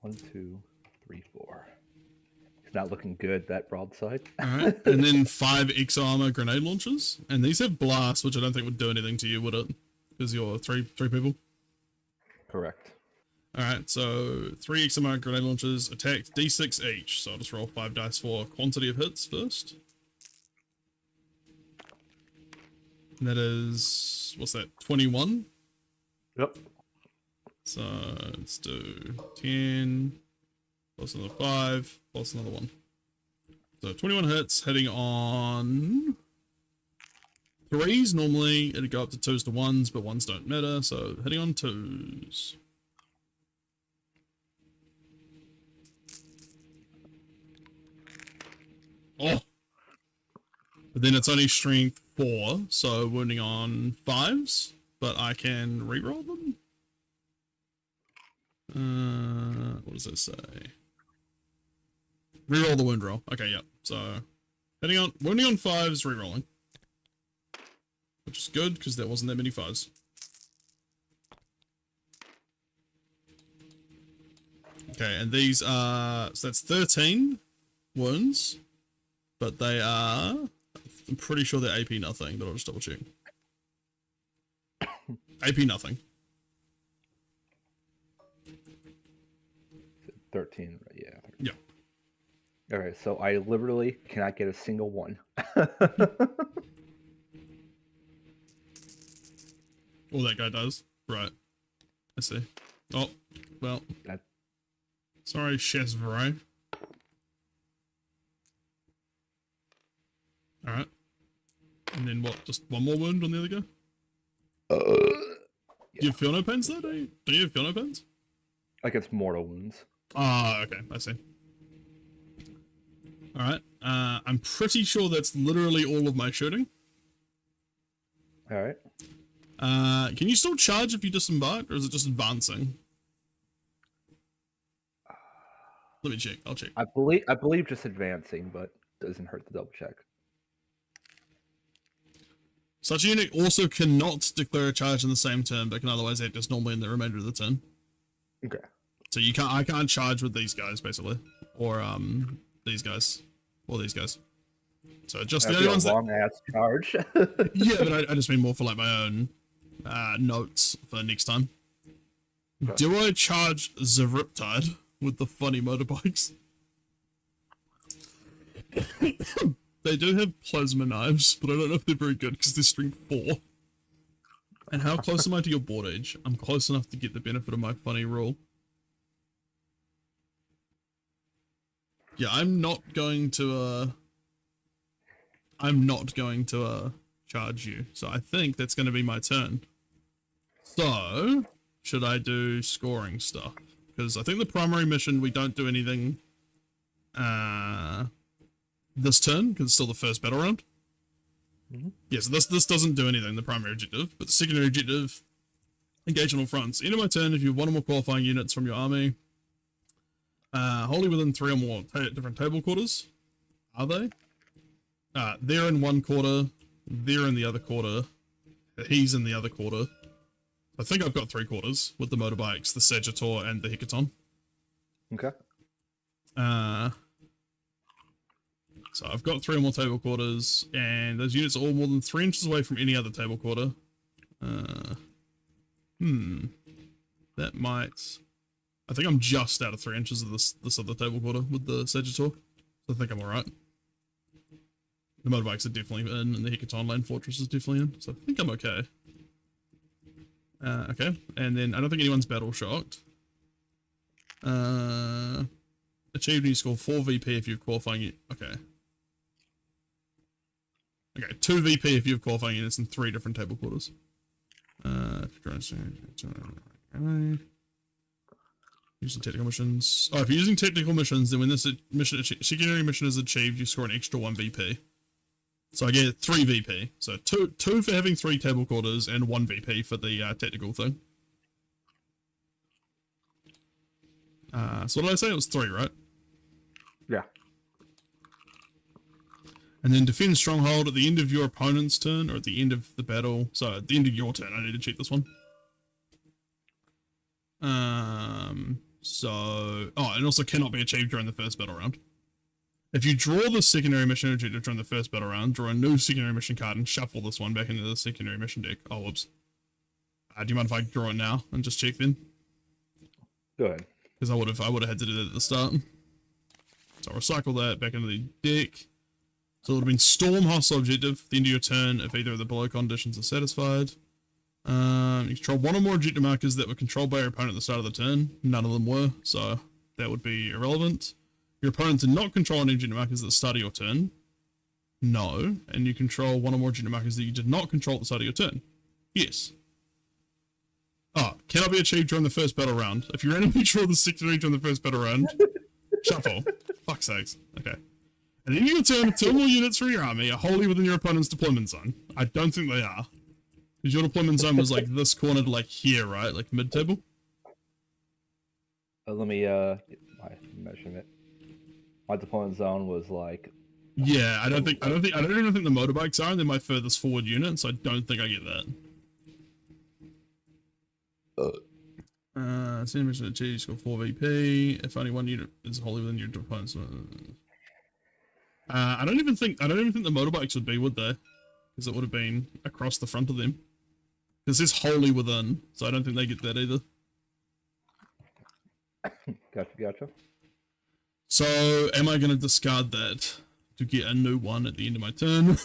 1 2 3 4. It's not looking good, that broadside. Alright, and then 5 X armor grenade launchers. And these have blast, which I don't think would do anything to you, would it? Because you're three people. Correct. Alright, so 3 X armor grenade launchers, attack D6 each. So I'll just roll 5 dice for quantity of hits first. And that is, what's that, 21? Yep. So let's do 10, plus another 5, plus another 1. So 21 hits, hitting on 3s. Normally it'd go up to 2s to 1s, but 1s don't matter, so hitting on 2s. Oh! But then it's only strength 4, so wounding on 5s, but I can reroll them? What does it say? Reroll the wound roll. Okay, yep. So, wounding on 5s, rerolling. Which is good, because there wasn't that many 5s. Okay, and these are, so that's 13 wounds, but they are, I'm pretty sure they're AP nothing, but I'll just double check. AP nothing. 13, yeah. Yeah. Alright, so I literally cannot get a single one. All that guy does. Right. I see. Oh, well. Sorry, Chesvray. Alright. And then what? Just one more wound on the other guy? Yeah. Do you feel no pains though? Do you feel no pains? Like it's mortal wounds. Ah, okay, I see. Alright, I'm pretty sure that's literally all of my shooting. Alright. Can you still charge if you disembark, or is it just advancing? Let me check. I'll check. I believe just advancing, but doesn't hurt to double check. Such a unit also cannot declare a charge in the same turn, but can otherwise act as normally in the remainder of the turn. Okay. So you can't. I can't charge with these guys basically, or these guys, or these guys. So just the only ones long ass charge. Yeah, but I just mean more for like my own notes for next time. Okay. Do I charge the Riptide with the funny motorbikes? They do have plasma knives, but I don't know if they're very good because they're strength 4. And how close am I to your board age? I'm close enough to get the benefit of my funny rule. Yeah, I'm not going to charge you. So I think that's going to be my turn. So, should I do scoring stuff? Because I think the primary mission, we don't do anything this turn, because it's still the first battle round. Mm-hmm. Yes, yeah, so this doesn't do anything, the primary objective, but the secondary objective, engage on all fronts. End of my turn, if you have one or more qualifying units from your army, wholly within 3 or more different table quarters. Are they? They're in one quarter, they're in the other quarter, he's in the other quarter. I think I've got 3 quarters with the motorbikes, the Sagittor, and the Hecaton. Okay. So I've got 3 or more table quarters, and those units are all more than 3 inches away from any other table quarter. That might... I think I'm just out of 3 inches of this other table quarter with the Sagittor. So I think I'm alright. The motorbikes are definitely in, and the Hecaton Land Fortress is definitely in, so I think I'm okay. Okay, and then I don't think anyone's battle shocked. Achieved and you score 4 VP if you're qualifying it. Okay. Okay, 2 VP if you have qualifying units in 3 different table quarters. Using technical missions. Oh, if you're using technical missions, then when this secondary mission is achieved, you score an extra 1 VP. So I get 3 VP. So 2 for having 3 table quarters and 1 VP for the technical thing. So what did I say? It was 3, right? Yeah. And then defend stronghold at the end of your opponent's turn, or at the end of the battle. So at the end of your turn, I need to check this one. And also cannot be achieved during the first battle round. If you draw the secondary mission objective during the first battle round, draw a new secondary mission card and shuffle this one back into the secondary mission deck. Oh, whoops. Do you mind if I draw it now and just check then? Go ahead. Because I would have had to do that at the start. So I'll recycle that back into the deck. So it would have been Storm Hostile Objective at the end of your turn if either of the below conditions are satisfied. You control 1 or more objective markers that were controlled by your opponent at the start of the turn. None of them were, so that would be irrelevant. Your opponent did not control any objective markers at the start of your turn. No. And you control 1 or more objective markers that you did not control at the start of your turn. Yes. Oh, cannot be achieved during the first battle round. If your enemy draw the secondary during the first battle round, shuffle. Fuck's sakes. Okay. At the end of your turn, 2 or more units from your army are wholly within your opponent's deployment zone. I don't think they are. Because your deployment zone was like this corner to like here, right? Like mid-table? Let me get my measurement. My deployment zone was like... Yeah, I don't even think the motorbikes are, and they're my furthest forward unit, so I don't think I get that. Send mission achieved, score 4 VP. If only 1 unit is wholly within your opponent's zone. I don't even think the motorbikes would be, would they? Because it would have been across the front of them. Because it's wholly within, so I don't think they get that either. Gotcha. So, am I going to discard that to get a new one at the end of my turn?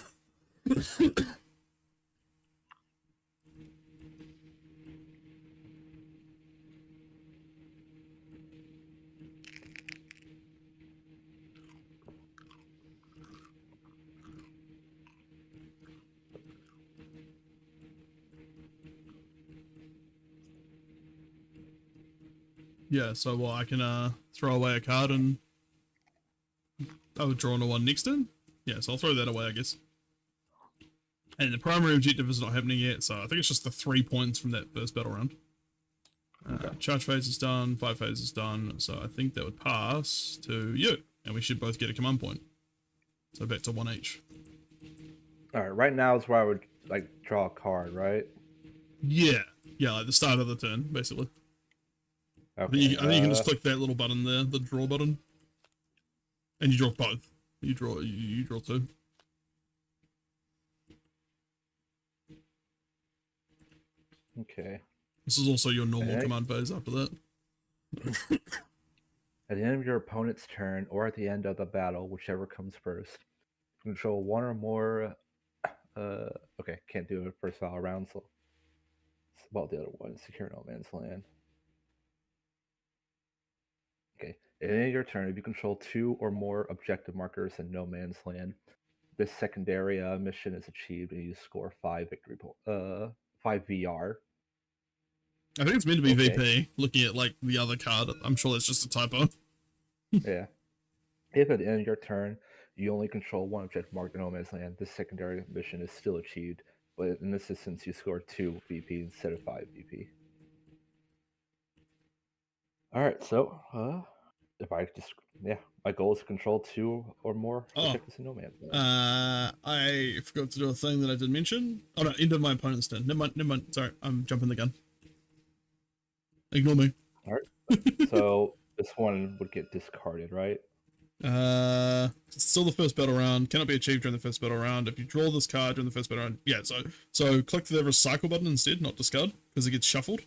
Yeah, so well, I can throw away a card and I would draw on a 1 next turn. Yeah, so I'll throw that away, I guess. And the primary objective is not happening yet, so I think it's just the 3 points from that first battle round. Charge phase is done, 5 phase is done, so I think that would pass to you, and we should both get a command point. So back to 1 each. All right, right now is where I would like draw a card, right? Yeah, like the start of the turn, basically. Okay. I think you can just click that little button there, the draw button, and you draw both. You draw 2. Okay. This is also your normal command phase after that. At the end of your opponent's turn, or at the end of the battle, whichever comes first, control one or more. Okay, can't do it first battle round, so it's about the other one. Secure no man's land. Okay, at the end of your turn, if you control 2 or more objective markers in no man's land, this secondary mission is achieved, and you score 5 victory 5 VR. I think it's meant to be VP. Looking at like the other card, I'm sure that's just a typo. Yeah. If at the end of your turn you only control 1 objective marked in no man's land, this secondary mission is still achieved, but in this instance you score 2 VP instead of 5 VP. All right, so if I just my goal is to control 2 or more objectives in no man's land. I forgot to do a thing that I did mention. Oh no, end of my opponent's turn. Never mind. Sorry, I'm jumping the gun. Ignore me. All right. So this one would get discarded, right? It's still the first battle round. Cannot be achieved during the first battle round. If you draw this card during the first battle round, yeah. So click the recycle button instead, not discard, because it gets shuffled.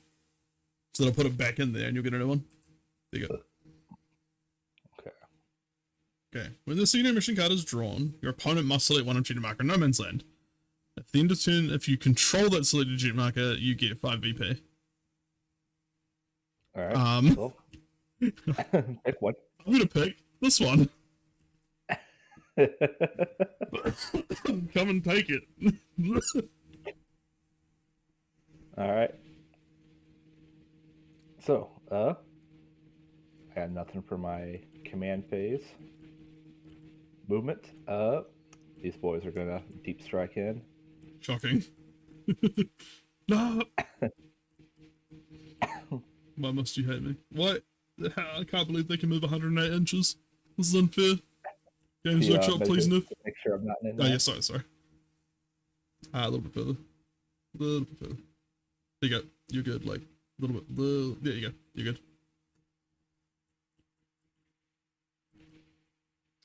So that'll put it back in there, and you'll get a new one. There you go. Okay. When the secondary mission card is drawn, your opponent must select one objective marker in no man's land. At the end of turn, if you control that selected objective marker, you get 5 VP. All right. Cool. Pick one. I'm gonna pick this one. Come and take it. All right. So, I got nothing for my command phase. Movement. These boys are gonna deep strike in. Shocking. No. Why must you hate me? What? I can't believe they can move 108 inches. This is unfair. Games Workshop, please no. Make sure I'm not in. Oh yeah, sorry. A little bit further. There you go. You're good. Like a little bit. There you go. You're good.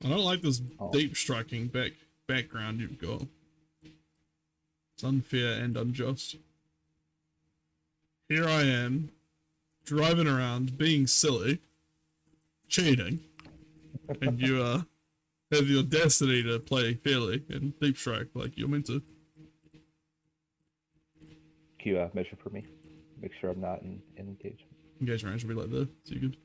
I don't like this deep striking background you've got. It's unfair and unjust. Here I am, driving around, being silly, cheating, and you have the audacity to play fairly and deep strike like you're meant to. Can you measure for me? Make sure I'm not in engagement. Engagement range will be like this, so you're good.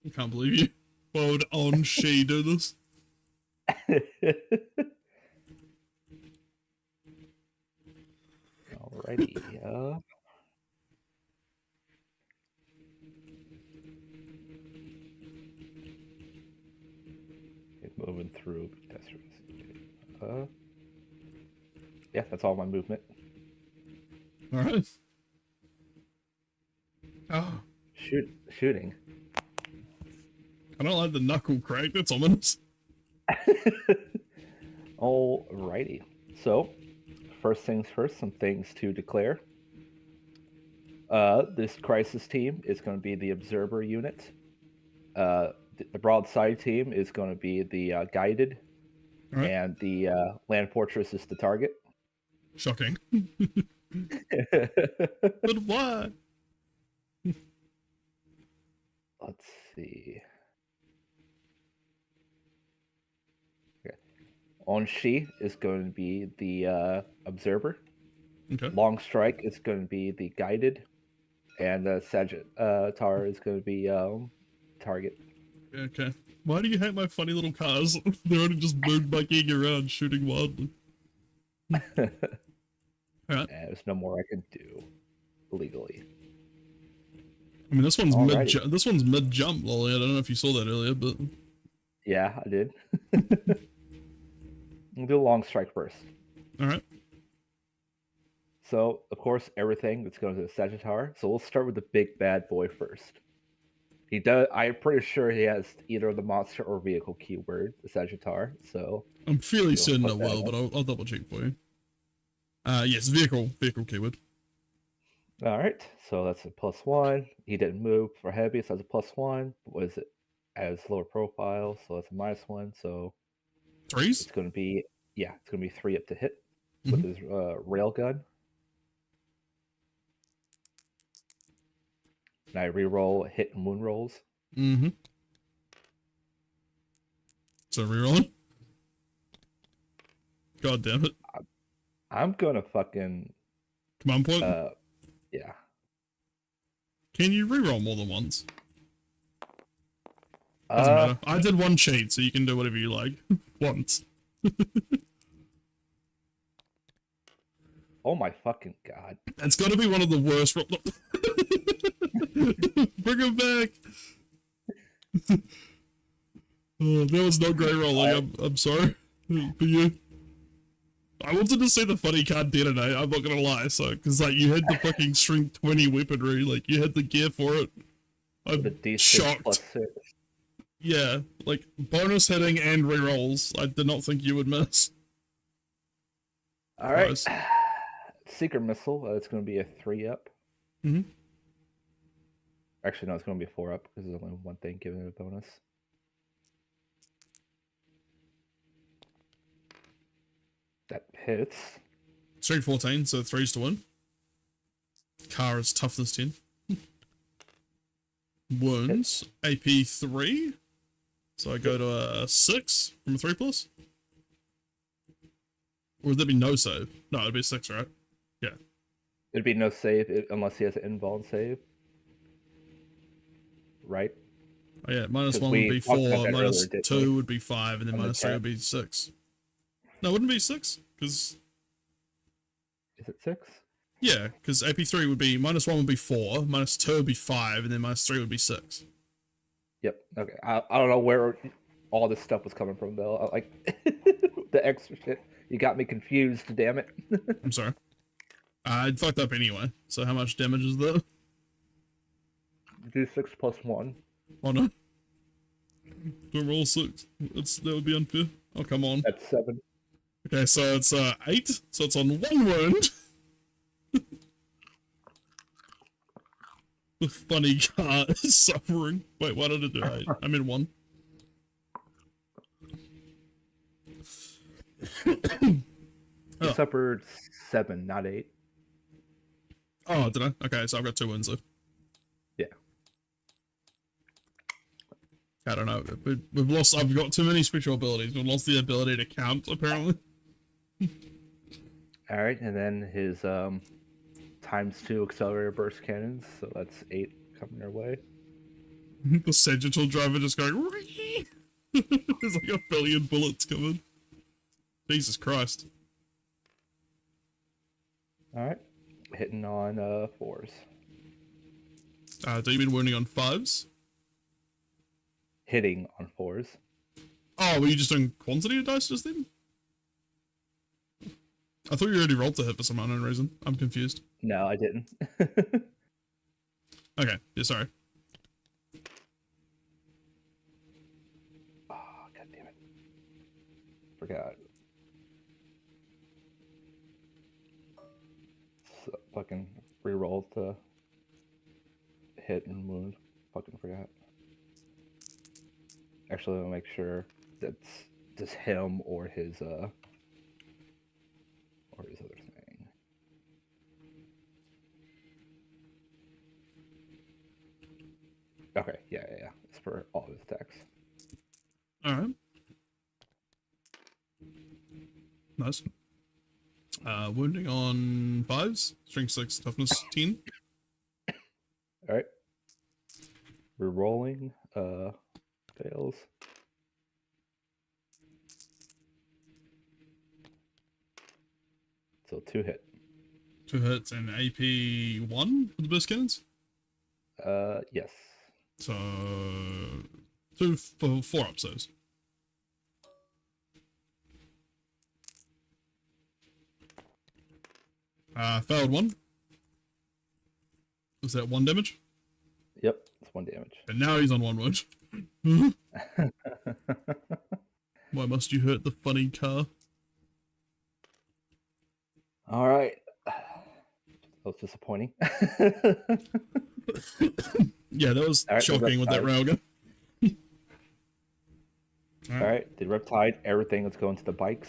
I can't believe you. Why would she do this? Alrighty, moving through. Yeah, that's all my movement. Alright. Oh. Shooting. I don't like the knuckle crack, that's ominous. Alrighty. So, first things first, some things to declare. This crisis team is going to be the observer unit. The broadside team is going to be the guided, right. And the land fortress is the target. Shocking. But why? Let's see. Okay. Onshi is going to be the observer. Okay. Long Strike is going to be the guided, and Sagittar is going to be target. Okay. Why do you hate my funny little cars? They're only just moon buggying around, shooting wildly. Alright. There's no more I can do legally. I mean, this one's mid jump, Lolly. I don't know if you saw that earlier, but yeah, I did. We'll do a Long Strike first. All right. So, of course, everything that's going to the Sagittar. So we'll start with the big bad boy first. He does. I'm pretty sure he has either the monster or vehicle keyword, the Sagittar. So I'm fairly certain I put that will, on. but I'll double check for you. Yes, vehicle keyword. All right. So that's a +1. He didn't move for heavy, so that's a +1. What is it? As lower profile, so that's a -1. So Threes? it's going to be it's going to be 3 up to hit Mhm. with his rail gun. And I reroll hit and wound rolls. Mm-hmm. So rerolling. God damn it. I'm gonna fucking Command point. yeah. Can you reroll more than once? Doesn't matter. I did one cheat, so you can do whatever you like. Once. Oh my fucking god. That's gotta be one of the worst Bring him back! Oh, that was not great rolling. I'm sorry for you. I wanted to see the funny card detonate, I'm not gonna lie, so, because, like, you had the fucking strength 20 weaponry, like, you had the gear for it. I'm shocked. Yeah, like, bonus hitting and rerolls, I did not think you would miss. Alright. Secret Missile, it's going to be a 3 up. Mm-hmm. Actually, no, it's going to be a 4 up, because there's only one thing giving it a bonus. That hits. Strength 14, so 3s to win. Car is toughness 10. Wounds, AP 3. So I go to a 6 from a 3+. Or would that be no save? No, it'd be a 6, right? Yeah. It'd be no save unless he has an invuln save. Right? Oh yeah, -1 would be 4, -2 would be 5, and then -3 would be 6. No, it wouldn't be 6, because... Is it 6? Yeah, because AP3 would be, -1 would be 4, -2 would be 5, and then -3 would be 6. Yep, okay. I don't know where all this stuff was coming from, though. Like, the extra shit. You got me confused, damn it. I'm sorry. I'd fucked up anyway, so how much damage is that? Do 6 + 1. Oh no. Don't roll 6. That would be unfair. Oh, come on. That's 7. Okay, so it's 8, so it's on 1 wound. The funny car is suffering. Wait, why did it do 8? I'm in 1. You suffered 7, not 8. Oh, did I? Okay, so I've got 2 wounds left. Yeah. I don't know. We've lost. I've got too many special abilities. We've lost the ability to count, apparently. Alright, and then his ×2 accelerator burst cannons, so that's 8 coming our way. The Sagittal driver just going. There's like 1 billion bullets coming. Jesus Christ. Alright. Hitting on 4s. Do you mean wounding on 5s? Hitting on 4s. Oh, were you just doing quantity of dice just then? I thought you already rolled to hit for some unknown reason. I'm confused. No, I didn't. Okay, yeah, sorry. Oh, god damn it. Forgot. So, fucking reroll to hit and wound. Fucking forgot. Actually, I'll make sure that's just him or his other thing. Okay, yeah. It's for all his attacks. Alright. Nice. Wounding on 5s, strength 6, toughness 10. Alright. Rerolling, fails. So 2 hit. 2 hits and AP 1 with the burst cannons? Yes. So 2 for 4 ups those. Failed one. Was that 1 damage? Yep, it's 1 damage. And now he's on 1 wound. Why must you hurt the funny car? All right. That was disappointing. Yeah, that was shocking with that railgun. All right, the Riptide, everything, let's go into the bikes.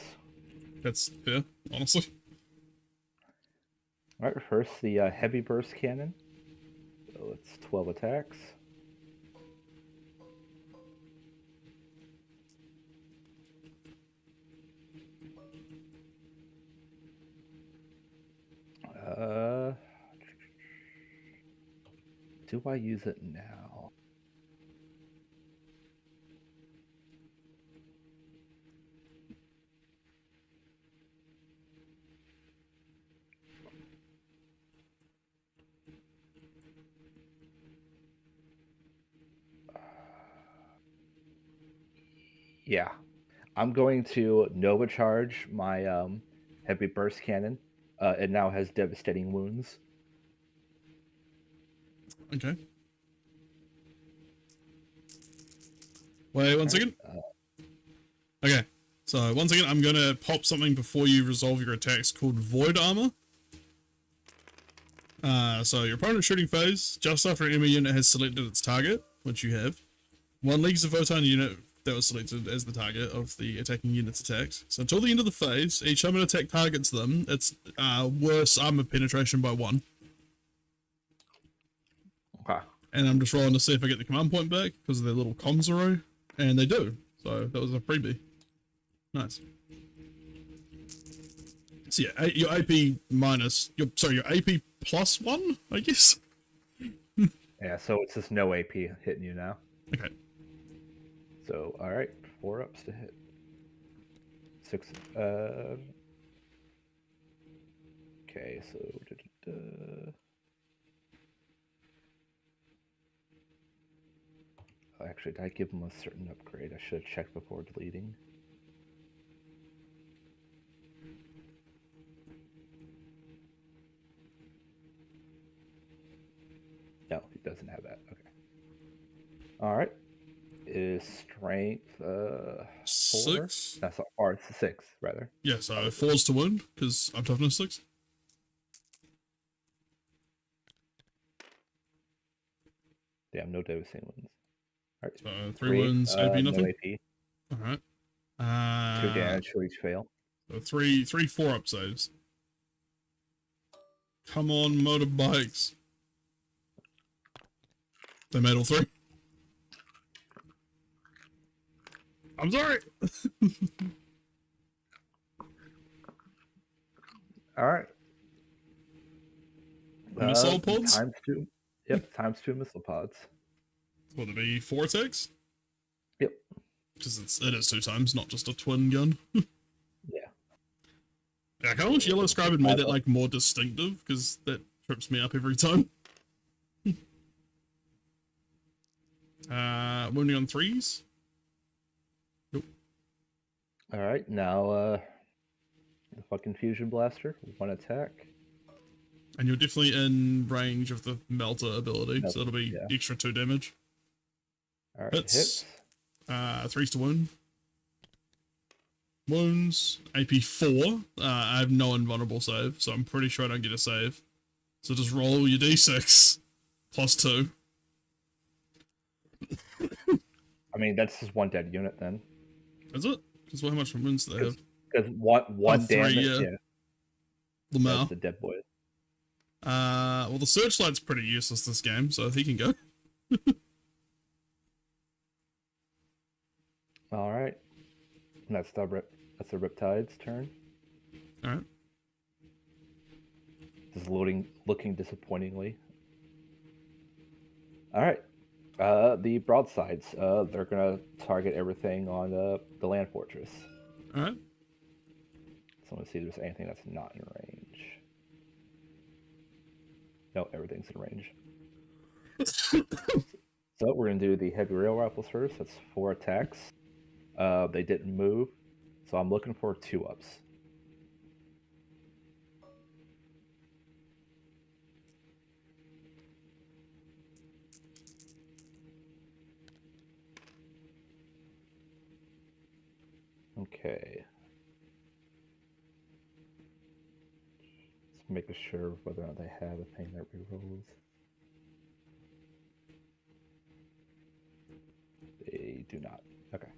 That's fair, honestly. All right, first the heavy burst cannon. So it's 12 attacks. Do I use it now? Yeah, I'm going to Nova charge my heavy burst cannon. It now has devastating wounds. Okay. Wait 1 second. Okay, so 1 second, I'm gonna pop something before you resolve your attacks called Void Armor. So your opponent's shooting phase, just after an enemy unit has selected its target, which you have, one leaves the Votann unit that was selected as the target of the attacking unit's attacks. So until the end of the phase, each time an attack targets them, it's worse armor penetration by 1. Okay. And I'm just rolling to see if I get the command point back because of their little comms arrow, and they do. So that was a freebie. Nice. So yeah, your AP minus, your AP plus 1, I guess. Yeah, so it's just no AP hitting you now. Okay. So, all right, 4 ups to hit. 6. Okay, so. Actually, did I give him a certain upgrade? I should have checked before deleting. No, he doesn't have that. Okay. All right. Is strength 4? 6. That's or 6 rather. Yeah, so 4's to wound because I'm toughness 6. Damn, no devastating wounds. All right. So 3 wounds, AP nothing. No AP. All right. 2 damage for each fail. So 3 4-up saves. Come on, motorbikes. They made all 3. I'm sorry. All right. Missile pods? Times 2. Yep, times 2 missile pods. Would it be 4 attacks? Yep. Because it is 2 times, not just a twin gun. Yeah. Yeah, I kind of wish Yellow Scribe had made that like more distinctive, because that trips me up every time. Wounding on 3s. Nope. All right, now the fucking fusion blaster, 1 attack. And you're definitely in range of the melter ability, so it'll be extra 2 damage. All right, hits. 3's to wound. Wounds. AP 4. I have no invulnerable save, so I'm pretty sure I don't get a save. So just roll your d6 plus 2. I mean, that's just 1 dead unit then. Is it? Because how much wounds do they have? Because one damage, yeah. Lamau. That's the dead boy. Well, the Searchlight's pretty useless this game, so he can go. All right. And that's the Riptide's turn. All right. Just looking disappointingly. All right. The broadsides. They're gonna target everything on the land fortress. All right. So I'm gonna see if there's anything that's not in range. No, everything's in range. So we're gonna do the heavy rail rifles first. That's 4 attacks. They didn't move, so I'm looking for 2 ups. Okay. Just making sure whether or not they have a thing that rerolls. They do not. Okay.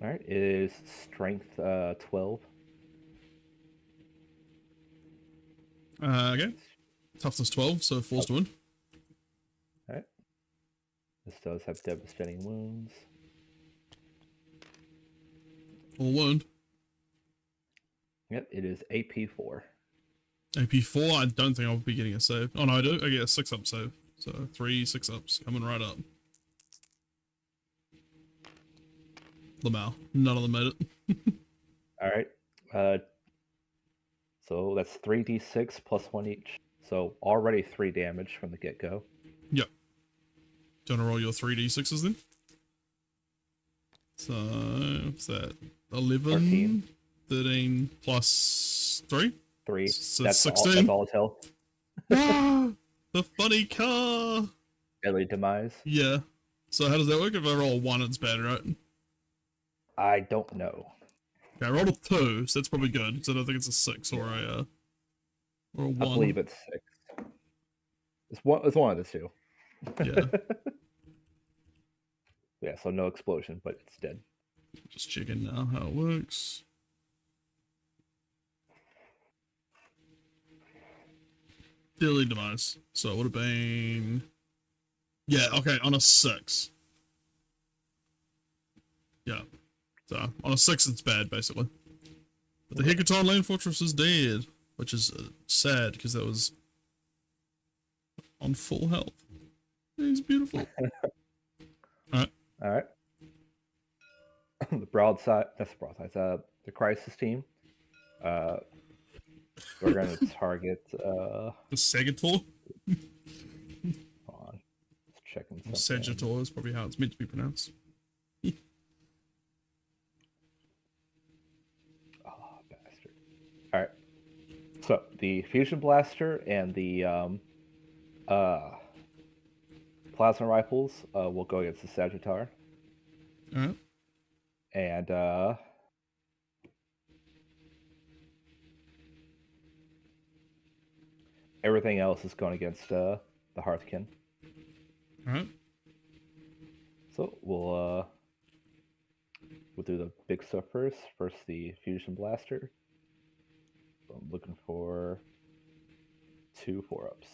Alright, it is strength 12. Okay. Toughness 12, so force to wound. Alright. This does have devastating wounds. Full wound. Yep, it is AP 4. AP 4, I don't think I'll be getting a save. Oh no, I do. I get a 6-up save. So 3 6-ups coming right up. Lamau. None of them made it. Alright. So that's 3d6 plus 1 each. So already 3 damage from the get-go. Yep. Do you want to roll your 3d6s then? So, what's that? 11, 13 plus 3? 3. So that's 16. That's all its health. The funny car! Deadly demise. Yeah. So how does that work? If I roll a 1, it's bad, right? I don't know. Okay, I rolled a 2, so that's probably good, because I don't think it's a 6 or a 1. I believe it's 6. It's one of the two. Yeah. Yeah, so no explosion, but it's dead. Just checking now how it works. Deadly demise. So it would have been... Yeah, okay, on a 6. Yeah. So, on a 6 it's bad, basically. But the Hecaton Land Fortress is dead, which is sad, because that was on full health. He's beautiful. Alright. The broadside, that's the broadside, the crisis team. We're going to target, The Sagittor? hold on. Just checking something. Sagittor is probably how it's meant to be pronounced. Oh, bastard. Alright. So, the Fusion Blaster and the Plasma Rifles will go against the Sagittar. Alright. And, everything else is going against the Hearthkin. Alright. So we'll do the big stuff first. First, the Fusion Blaster. So I'm looking for 2 4-ups.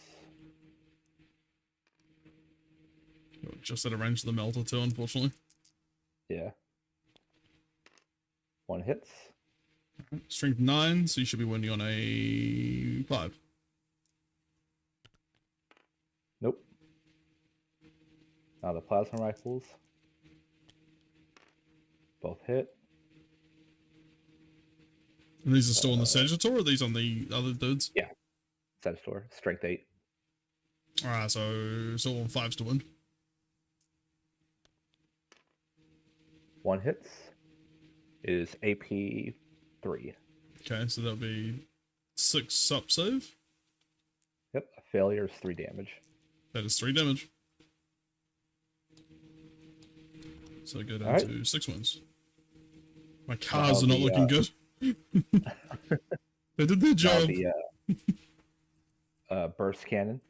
Just at a range of the Melter too, unfortunately. Yeah. 1 hits. Strength 9, so you should be winning on a 5. Nope. Now the Plasma Rifles. Both hit. And these are still on the Sagittor, or are these on the other dudes? Yeah. Sagittar. Strength 8. Alright, so still on 5s to win. 1 hits. Is AP 3. Okay, so that'll be 6 up save. Yep. A failure is 3 damage. That is 3 damage. So go down to 6 wins. My cars are not looking good. They did their job. The burst cannon.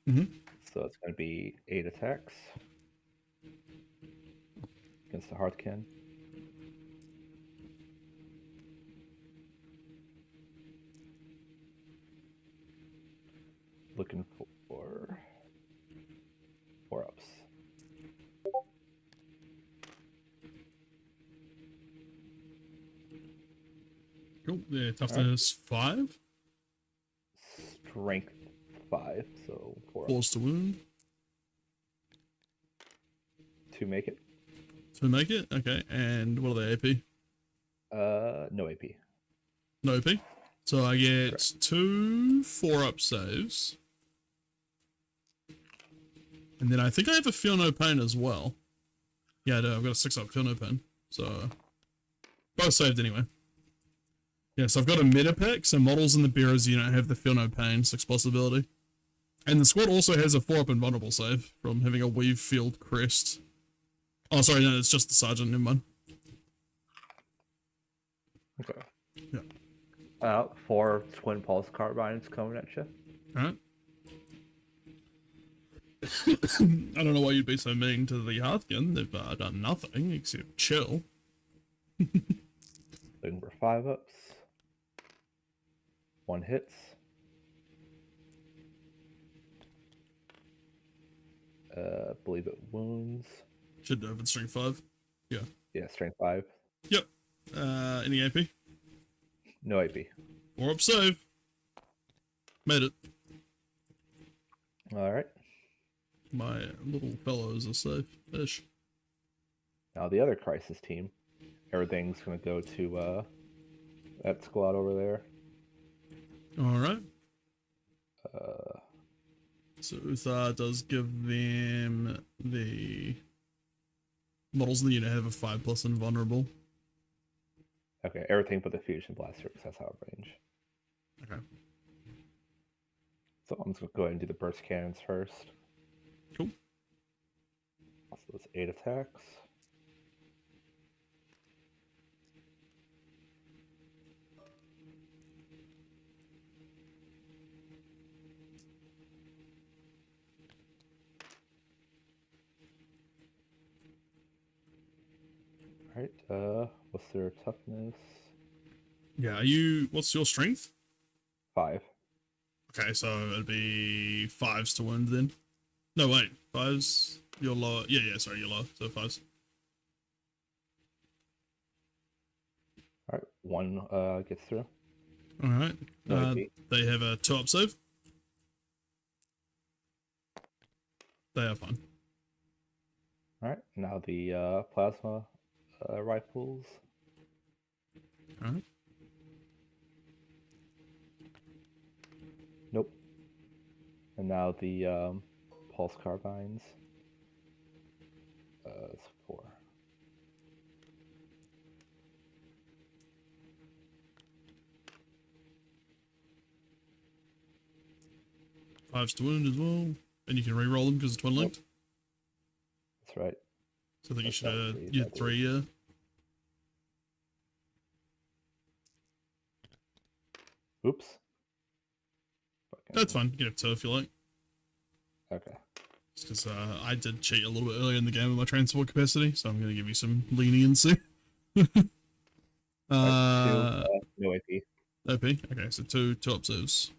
Mm-hmm. So it's going to be 8 attacks against the Hearthkin. Looking for 4-ups. Cool. Yeah, toughness 5. Strength 5, so 4-ups. Force to wound. 2 make it. To make it? Okay, and what are they, AP? No AP. No AP. So I get 2 4-up saves. And then I think I have a Feel No Pain as well. Yeah, I do. I've got a 6-up Feel No Pain. So, both saved anyway. Yeah, so I've got a meta pack, so models in the bearers unit have the Feel No Pain 6 possibility. And the squad also has a 4-up invulnerable save from having a Weave Field Crest Oh, sorry, no, it's just the sergeant. Never mind. Okay. Yeah. 4 twin pulse carbines coming at you. All right. I don't know why you'd be so mean to the Hearthkin. They've done nothing except chill. Looking for 5-ups. 1 hits. Believe it wounds. Should have it strength 5. Yeah. Yeah, strength 5. Yep. Any AP? No AP. 4 up save. Made it. All right. My little fellows are safe-ish. Now the other crisis team. Everything's gonna go to that squad over there. All right. So Uthar does give them the models in the unit have a 5+ invulnerable. Okay, everything but the fusion blaster because that's out of range. Okay. So I'm just gonna go ahead and do the burst cannons first. Cool. So it's 8 attacks. Alright, what's their toughness? Yeah, what's your strength? 5. Okay, so it'd be 5s to wound then. No, wait, 5s, you're low. Yeah, sorry, you're low, so 5s. Alright, 1 gets through. Alright, No AP. they have a 2 up save. They are fine. Alright, now the plasma rifles. Alright. Nope. And now the pulse carbines. It's 4. Fives to wound as well. And you can re-roll them because it's twin linked. That's right. So I think you should That was have, three, you I had 3, yeah. Oops. That's fine. You can have 2 if you like. Okay. Just because I did cheat a little bit earlier in the game with my transport capacity, so I'm going to give you some leniency. Right, 2, no AP. OP. Okay, so 2 observes.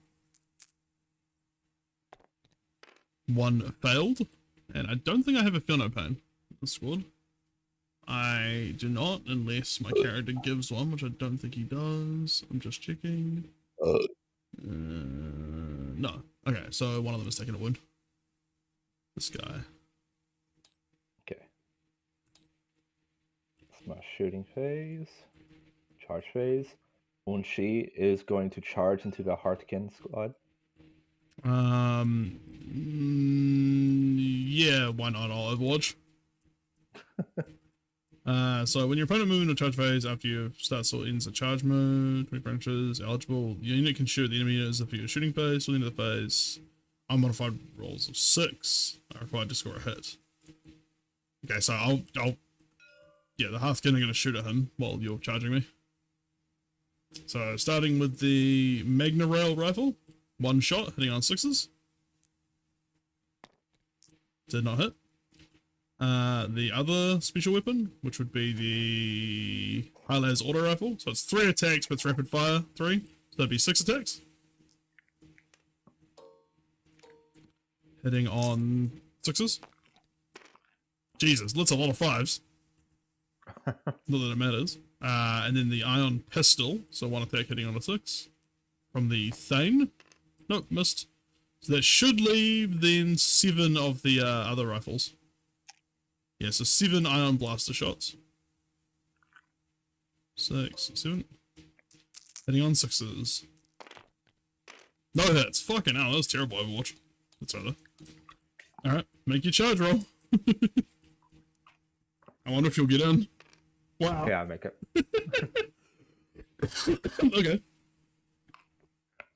1 failed, and I don't think I have a feel no pain in the squad. I do not, unless my character gives one, which I don't think he does. I'm just checking. No. Okay, so one of them has taken a wound. This guy. Okay. It's my shooting phase. Charge phase. Unshi is going to charge into the Hearthkin squad. Yeah, why not? I'll Overwatch. So when your opponent moves into charge phase after you start sorting into charge mode, 20 branches, eligible, your unit can shoot the enemy unit as if you're shooting phase, till the end of the phase. Unmodified rolls of 6 are required to score a hit. Okay, so yeah, the Hearthkin are going to shoot at him while you're charging me. So starting with the Magna Rail rifle, 1 shot, hitting on 6s. Did not hit. The other special weapon, which would be the High-Las auto rifle. So it's 3 attacks, but it's rapid fire 3. So that'd be 6 attacks. Hitting on 6s. Jesus, that's a lot of 5s. Not that it matters. And then the ion pistol, so 1 attack hitting on a 6. From the Thane. Nope, missed. So that should leave then 7 of the other rifles. Yeah, so 7 ion blaster shots. 6, 7. Hitting on 6s. No hits. Fucking hell, that was terrible Overwatch. That's right. Alright, make your charge roll. I wonder if you'll get in. Wow. Yeah, I make it. Okay.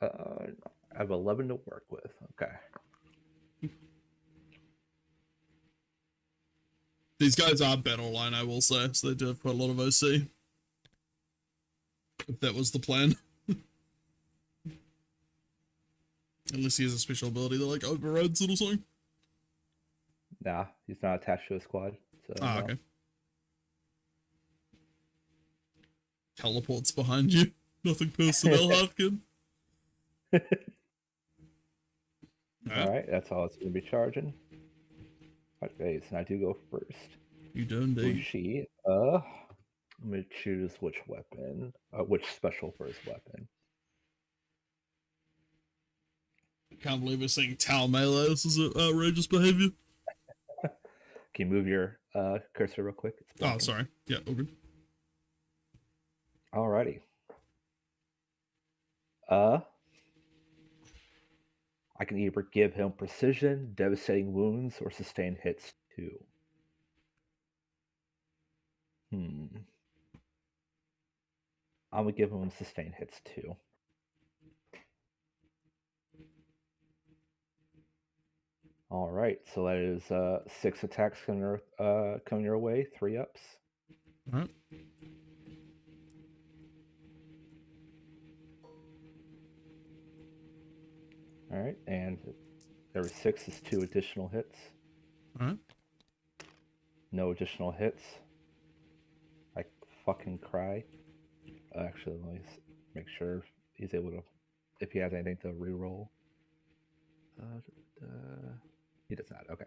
I have 11 to work with. Okay. These guys are battle line, I will say, so they do have quite a lot of OC. If that was the plan. Unless he has a special ability that like overrides it or something. Nah, he's not attached to a squad. So Ah, no. okay. Teleports behind you. Nothing personnel, Halfkin. Alright, that's all it's going to be charging. Okay, so I do go first. You do indeed. Bushi, I'm going to choose which weapon, which special for his weapon. Can't believe we're seeing Tau melee. This is outrageous behavior. Can you move your cursor real quick? It's Oh, blocking. sorry. Yeah, all good. Alrighty. I can either give him precision, devastating wounds, or sustain hits too. I'm gonna give him sustain hits too. All right, so that is 6 attacks coming your way, 3 ups. All right. All right, and every 6 is 2 additional hits. All right. No additional hits. I fucking cry. Actually, let me make sure he's able to, if he has anything to reroll. He does not. Okay.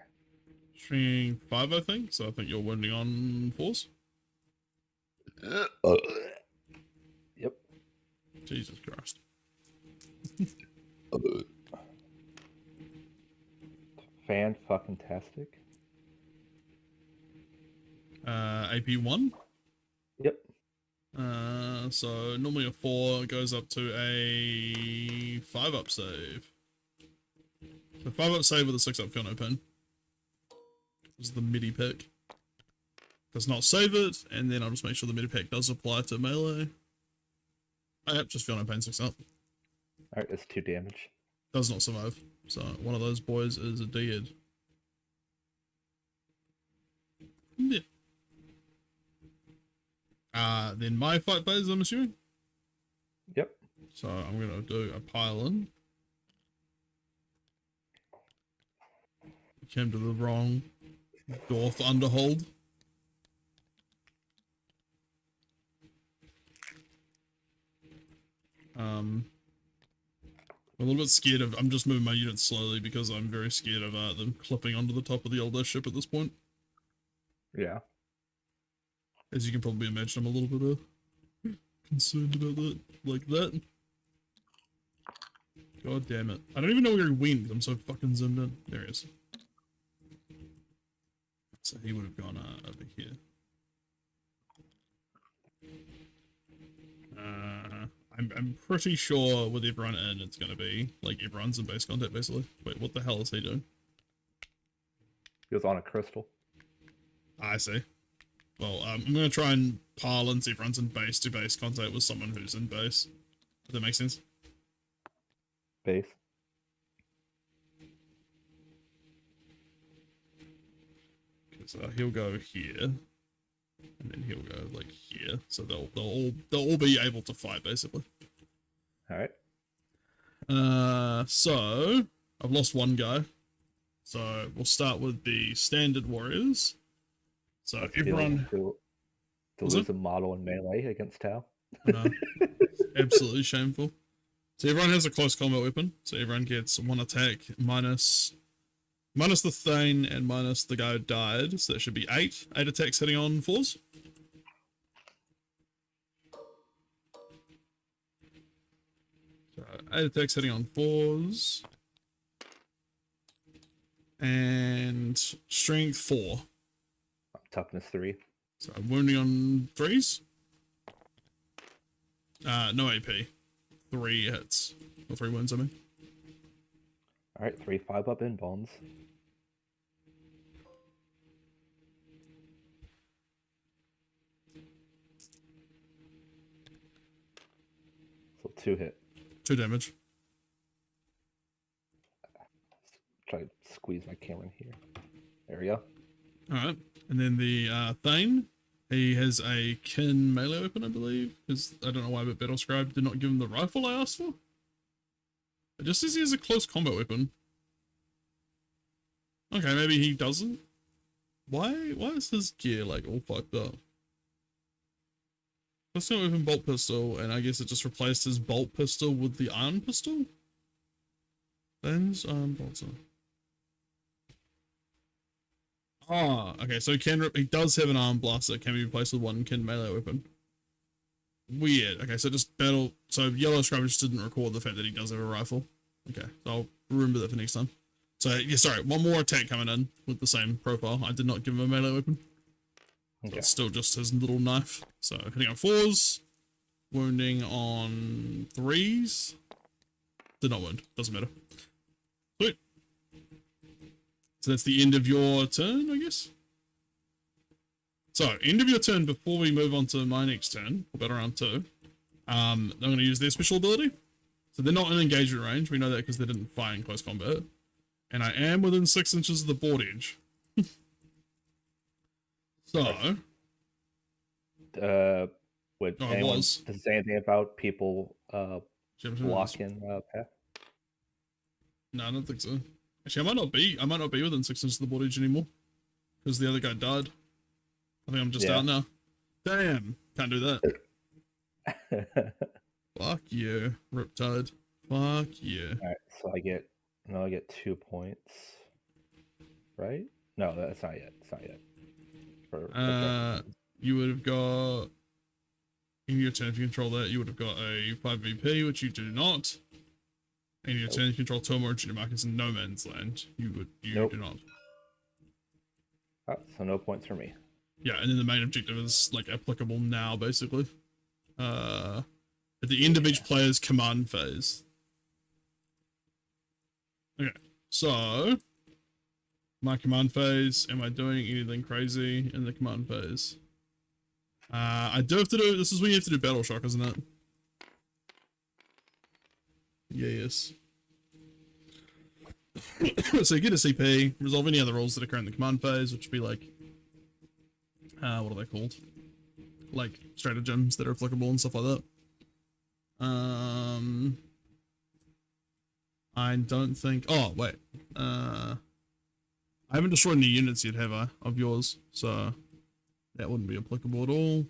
String 5, I think. So I think you're wounding on 4s. Yep. Jesus Christ. Fan-fucking-tastic. AP 1. Yep. So normally a 4 goes up to a 5-up save. So 5-up save with a 6-up gun open. This is the MIDI pick. Does not save it, and then I'll just make sure the MIDI pick does apply to melee. Oh, yep, just feel no pain 6 up. Alright, that's 2 damage. Does not survive. So one of those boys is dead. Yeah. Then my fight phase, I'm assuming? Yep. So I'm gonna do a pile-in. Came to the wrong Dwarf Underhold. I'm a little bit scared of, I'm just moving my units slowly because I'm very scared of them clipping onto the top of the Eldar ship at this point. Yeah. As you can probably imagine, I'm a little bit concerned about that, like that. God damn it. I don't even know where he went, I'm so fucking zoomed in. There he is. So he would have gone over here. I'm pretty sure with everyone in, it's gonna be like everyone's in base contact basically. Wait, what the hell is he doing? He was on a crystal. I see. Well, I'm gonna try and pile in so everyone's in base to base contact with someone who's in base. Does that make sense? Base. So he'll go here, and then he'll go like here. So they'll all be able to fight basically. All right. So I've lost one guy. So we'll start with the standard warriors. So That's everyone to lose a model in melee against Tau. Absolutely shameful. So everyone has a close combat weapon. So everyone gets 1 attack minus the Thane and minus the guy who died. So that should be 8 attacks hitting on 4s. So 8 attacks hitting on 4s. And strength 4. Toughness 3. So wounding on 3s. No AP. 3 hits. Or 3 wounds, I mean. Alright, 3 5-up in bones. So 2 hit. 2 damage. Try to squeeze my camera in here. There we go. Alright. And then the Thane, he has a kin melee weapon, I believe. Because I don't know why, but Battle Scribe did not give him the rifle I asked for. It just says he has a close combat weapon. Okay, maybe he doesn't. Why is his gear like all fucked up? Close combat weapon, bolt pistol, and I guess it just replaced his bolt pistol with the iron pistol? Thane's iron bolter. Ah, okay, so he does have an arm blaster that can be replaced with one kin melee weapon. Weird. Okay, so so Yellow Scribe just didn't record the fact that he does have a rifle. Okay, so I'll remember that for next time. So, yeah, sorry, one more attack coming in with the same profile. I did not give him a melee weapon. Okay. So it's still just his little knife. So, hitting on 4s, wounding on 3s. Did not wound, doesn't matter. Sweet. So that's the end of your turn, I guess? So, end of your turn before we move on to my next turn, or battle round 2. I'm going to use their special ability. So they're not in engagement range, we know that because they didn't fight in close combat. And I am within 6 inches of the board edge. So... would anyone does it say anything about people blocking path? No, I don't think so. Actually, I might not be within 6 inches of the board edge anymore. Because the other guy died. I think I'm just out now. Damn, can't do that. Fuck you, Riptide. Fuck you. Alright, so I get 2 points. Right? No, that's not yet. It's not yet. You would have got in your turn if you control that, you would have got a 5 VP, which you do not. In your turn, you control 2 or more junior markers in no man's land. You do not. So no points for me. Yeah, and then the main objective is like applicable now, basically. At the end of each player's command phase. Okay, so my command phase. Am I doing anything crazy in the command phase? I do have to do. This is when you have to do battle shock, isn't it? Yes. So you get a CP, resolve any other rules that occur in the command phase, which would be like, what are they called? Like stratagems that are applicable and stuff like that. I don't think. Oh wait, I haven't destroyed any units yet, have I? Of yours, so that wouldn't be applicable at all.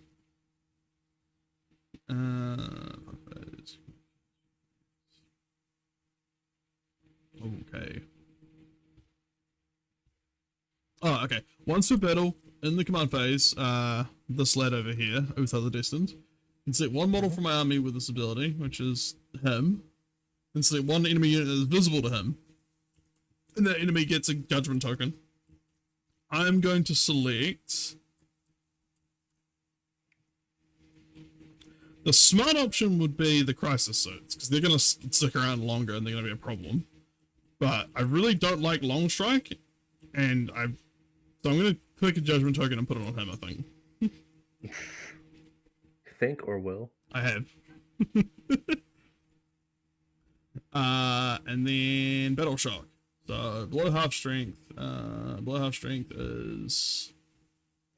Okay. Oh, okay. Once per battle, in the command phase, this lad over here, Uther the Destined, can select one model from my army with this ability, which is him, and select one enemy unit that is visible to him, and that enemy gets a judgment token. I'm going to select... The smart option would be the crisis suits, because they're going to stick around longer and they're going to be a problem. But I really don't like Long Strike, and so I'm going to pick a judgment token and put it on him, I think. Think or will? I have. And then Battle Shock. So below half strength. Below half strength is...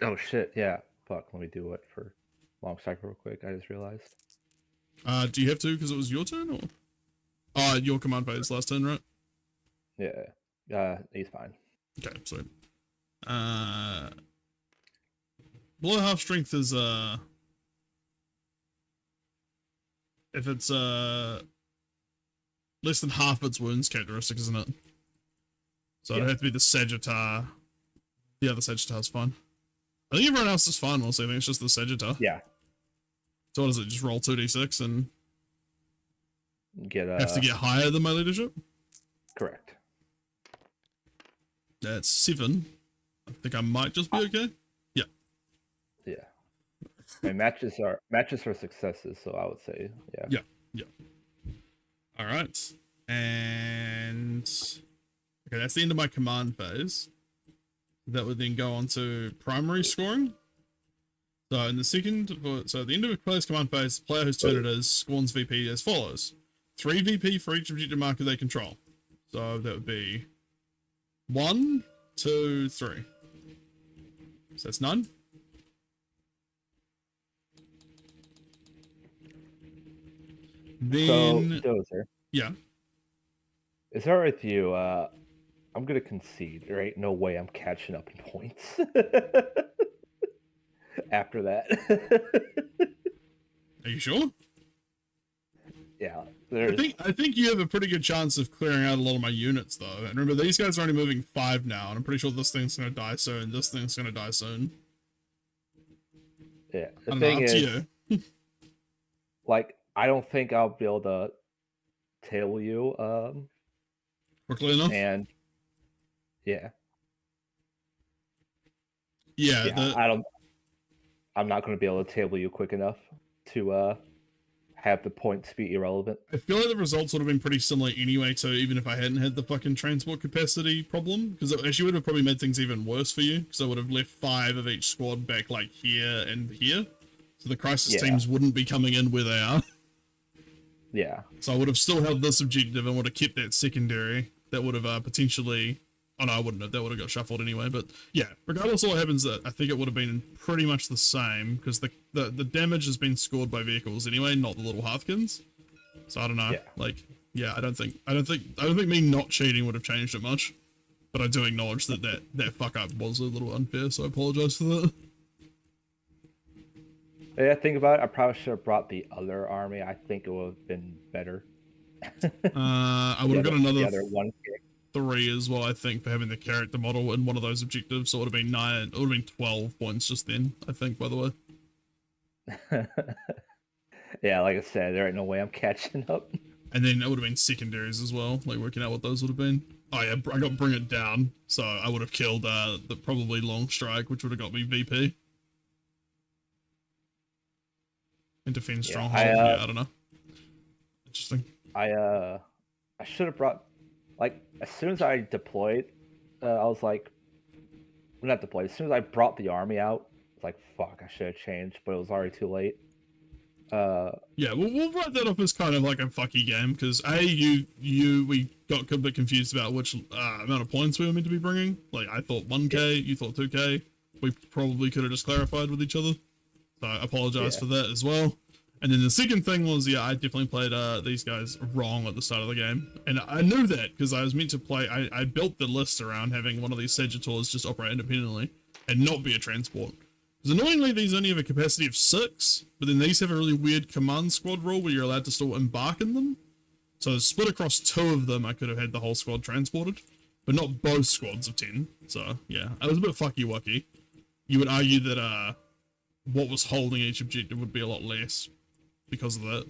Oh shit, yeah. Fuck, let me do it for Long Strike real quick. I just realized. Do you have to because it was your turn, or? Oh, your command phase last turn, right? Yeah. He's fine. Okay, so below half strength is if it's less than half its wounds characteristic, isn't it? So it'd have to be the Sagittar. The other Sagittar's fine. I think everyone else is fine, also. I think it's just the Sagittar. Yeah. So what is it? Just roll 2d6 and have to get higher than my leadership? Correct. That's 7. I think I might just be okay. Yeah. Yeah. I mean, matches are successes, so I would say yeah. Yeah. All right. And okay, that's the end of my command phase. That would then go on to primary scoring. So in the second, so at the end of a player's command phase, the player whose turn it is spawns VP as follows: 3 VP for each objective marker they control. So that would be 1, 2, 3. So that's none. Then, so Dozer, yeah. is that right with you? I'm gonna concede. There ain't no way I'm catching up in points after that. Are you sure? Yeah, I think you have a pretty good chance of clearing out a lot of my units, though. And remember, these guys are only moving 5 now, and I'm pretty sure this thing's gonna die soon. This thing's gonna die soon. Yeah, the thing is, you. like, I don't think I'll be able to tail you. Quickly enough. And yeah, yeah. I'm not going to be able to table you quick enough to have the points be irrelevant. I feel like the results would have been pretty similar anyway, so even if I hadn't had the fucking transport capacity problem, because it actually would have probably made things even worse for you, because I would have left 5 of each squad back, like, here and here, so the crisis teams wouldn't be coming in where they are. Yeah. So I would have still held this objective and would have kept that secondary. That would have potentially... Oh no, I wouldn't have. That would have got shuffled anyway, but yeah, regardless of what happens, I think it would have been pretty much the same, because the damage has been scored by vehicles anyway, not the little Hearthkins. So I don't know. Yeah. Like, yeah, I don't think me not cheating would have changed it much. But I do acknowledge that fuck up was a little unfair, so I apologize for that. Yeah, think about it. I probably should have brought the other army. I think it would have been better. I would have got another the other 1K. 3 as well, I think, for having the character model in one of those objectives. So it would have been 9. It would have been 12 points just then, I think, by the way. Yeah, like I said, there ain't no way I'm catching up. And then it would have been secondaries as well, like working out what those would have been. Oh yeah, I got Bring It Down, so I would have killed the probably Long Strike, which would have got me VP. And Defend Stronghold, yeah, I don't know. Interesting. I should have brought, like, as soon as I deployed, I was like, not deployed, as soon as I brought the army out, it's like, fuck, I should have changed, but it was already too late. Yeah, we'll write that up as kind of like a fucky game, because we got a bit confused about which amount of points we were meant to be bringing. Like, I thought 1k, you thought 2k. We probably could have just clarified with each other. So I apologize for that as well. And then the second thing was, yeah, I definitely played these guys wrong at the start of the game. And I knew that, because I was meant to play, I built the list around having one of these Sagittars just operate independently and not be a transport. Because annoyingly, these only have a capacity of 6, but then these have a really weird command squad rule where you're allowed to still embark in them. So split across 2 of them, I could have had the whole squad transported, but not both squads of 10. So yeah, I was a bit fucky-wucky. You would argue that what was holding each objective would be a lot less because of that.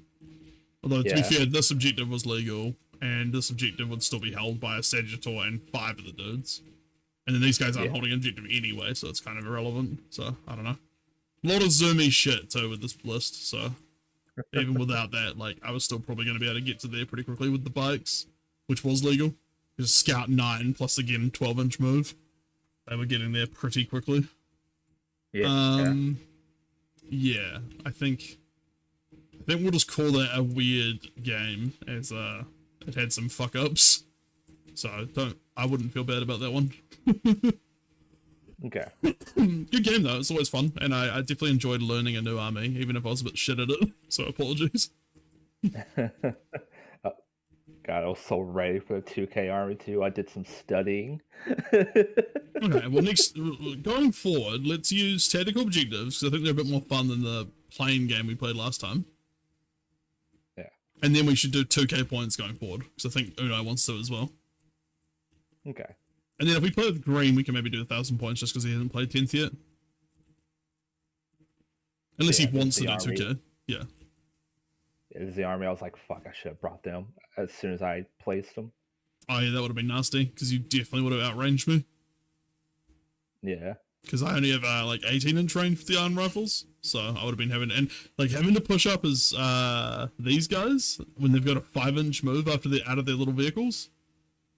Although, to be fair, this objective was legal, and this objective would still be held by a Sagittar and 5 of the dudes. And then these guys aren't holding an objective anyway, so it's kind of irrelevant. So, I don't know. A lot of zoomy shit, too, with this list, so... Even without that, like, I was still probably going to be able to get to there pretty quickly with the bikes, which was legal. Because Scout 9 plus, again, 12-inch move. They were getting there pretty quickly. Yeah, I think we'll just call that a weird game, as it had some fuck-ups. So I wouldn't feel bad about that one. Okay. Good game though, it's always fun, and I definitely enjoyed learning a new army, even if I was a bit shit at it, so apologies. God, I was so ready for the 2K army too. I did some studying. Okay, well going forward, let's use tactical objectives, because I think they're a bit more fun than the plain game we played last time. Yeah. And then we should do 2K points going forward, because I think Uno wants to as well. Okay. And then if we play with green, we can maybe do 1,000 points just because he hasn't played 10th yet. Unless he wants to do 2K. Yeah. This is the army. I was like, fuck, I should have brought them as soon as I placed them. Oh yeah, that would have been nasty, because you definitely would have outranged me. Yeah. Because I only have like 18-inch range for the iron rifles, so I would have been having to push up as these guys when they've got a 5-inch move after they're out of their little vehicles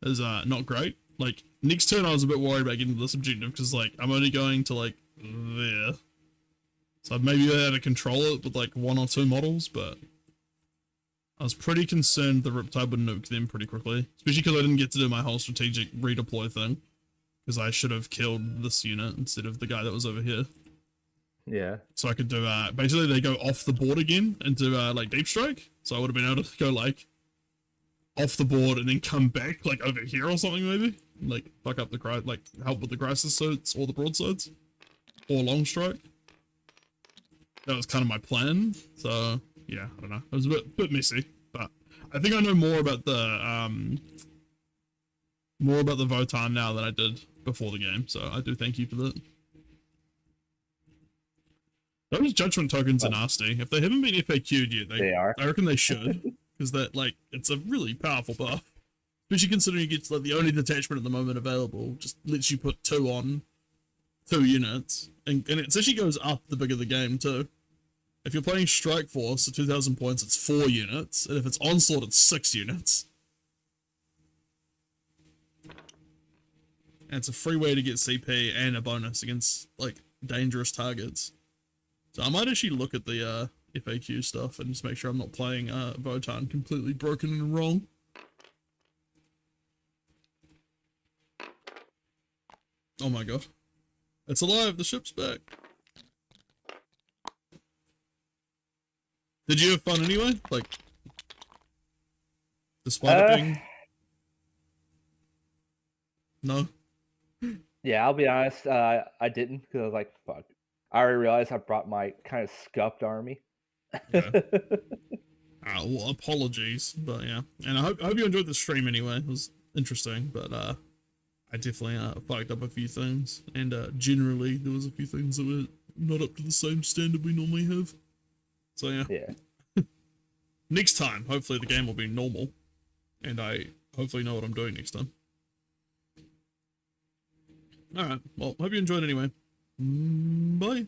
is not great. Like, next turn I was a bit worried about getting to this objective, because like I'm only going to like there, so I'd maybe be able to control it with like 1 or 2 models, but I was pretty concerned the Riptide would nuke them pretty quickly, especially because I didn't get to do my whole strategic redeploy thing. because I should have killed this unit instead of the guy that was over here. Yeah. So I could do, basically they go off the board again and do, like, deep strike. So I would have been able to go, like, off the board and then come back, like, over here or something, maybe. Like, fuck up the, like, help with the crisis suits or the broadsides. Or long strike. That was kind of my plan. So, yeah, I don't know. It was a bit messy, but I think I know more about the Votann now than I did before the game. So I do thank you for that. Those judgment tokens are nasty. If they haven't been FAQ'd yet, they are. I reckon they should, because that, like, it's a really powerful buff. Especially considering you get, like, the only detachment at the moment available just lets you put 2 on 2 units, and it actually goes up the bigger the game too. If you're playing Strike Force at 2,000 points, it's 4 units, and if it's Onslaught, it's 6 units. And it's a free way to get CP and a bonus against, like, dangerous targets. So I might actually look at the FAQ stuff and just make sure I'm not playing Votann completely broken and wrong. Oh my god. It's alive, the ship's back. Did you have fun anyway? Like, despite it being... No? Yeah, I'll be honest, I didn't, because I was like, fuck. I already realized I brought my kind of scuffed army. Yeah. Well, apologies, but yeah. And I hope you enjoyed the stream anyway. It was interesting, but I definitely fucked up a few things, and generally there was a few things that were not up to the same standard we normally have. So yeah. Yeah. Next time, hopefully the game will be normal, and I hopefully know what I'm doing next time. Alright, well, hope you enjoyed anyway. Bye.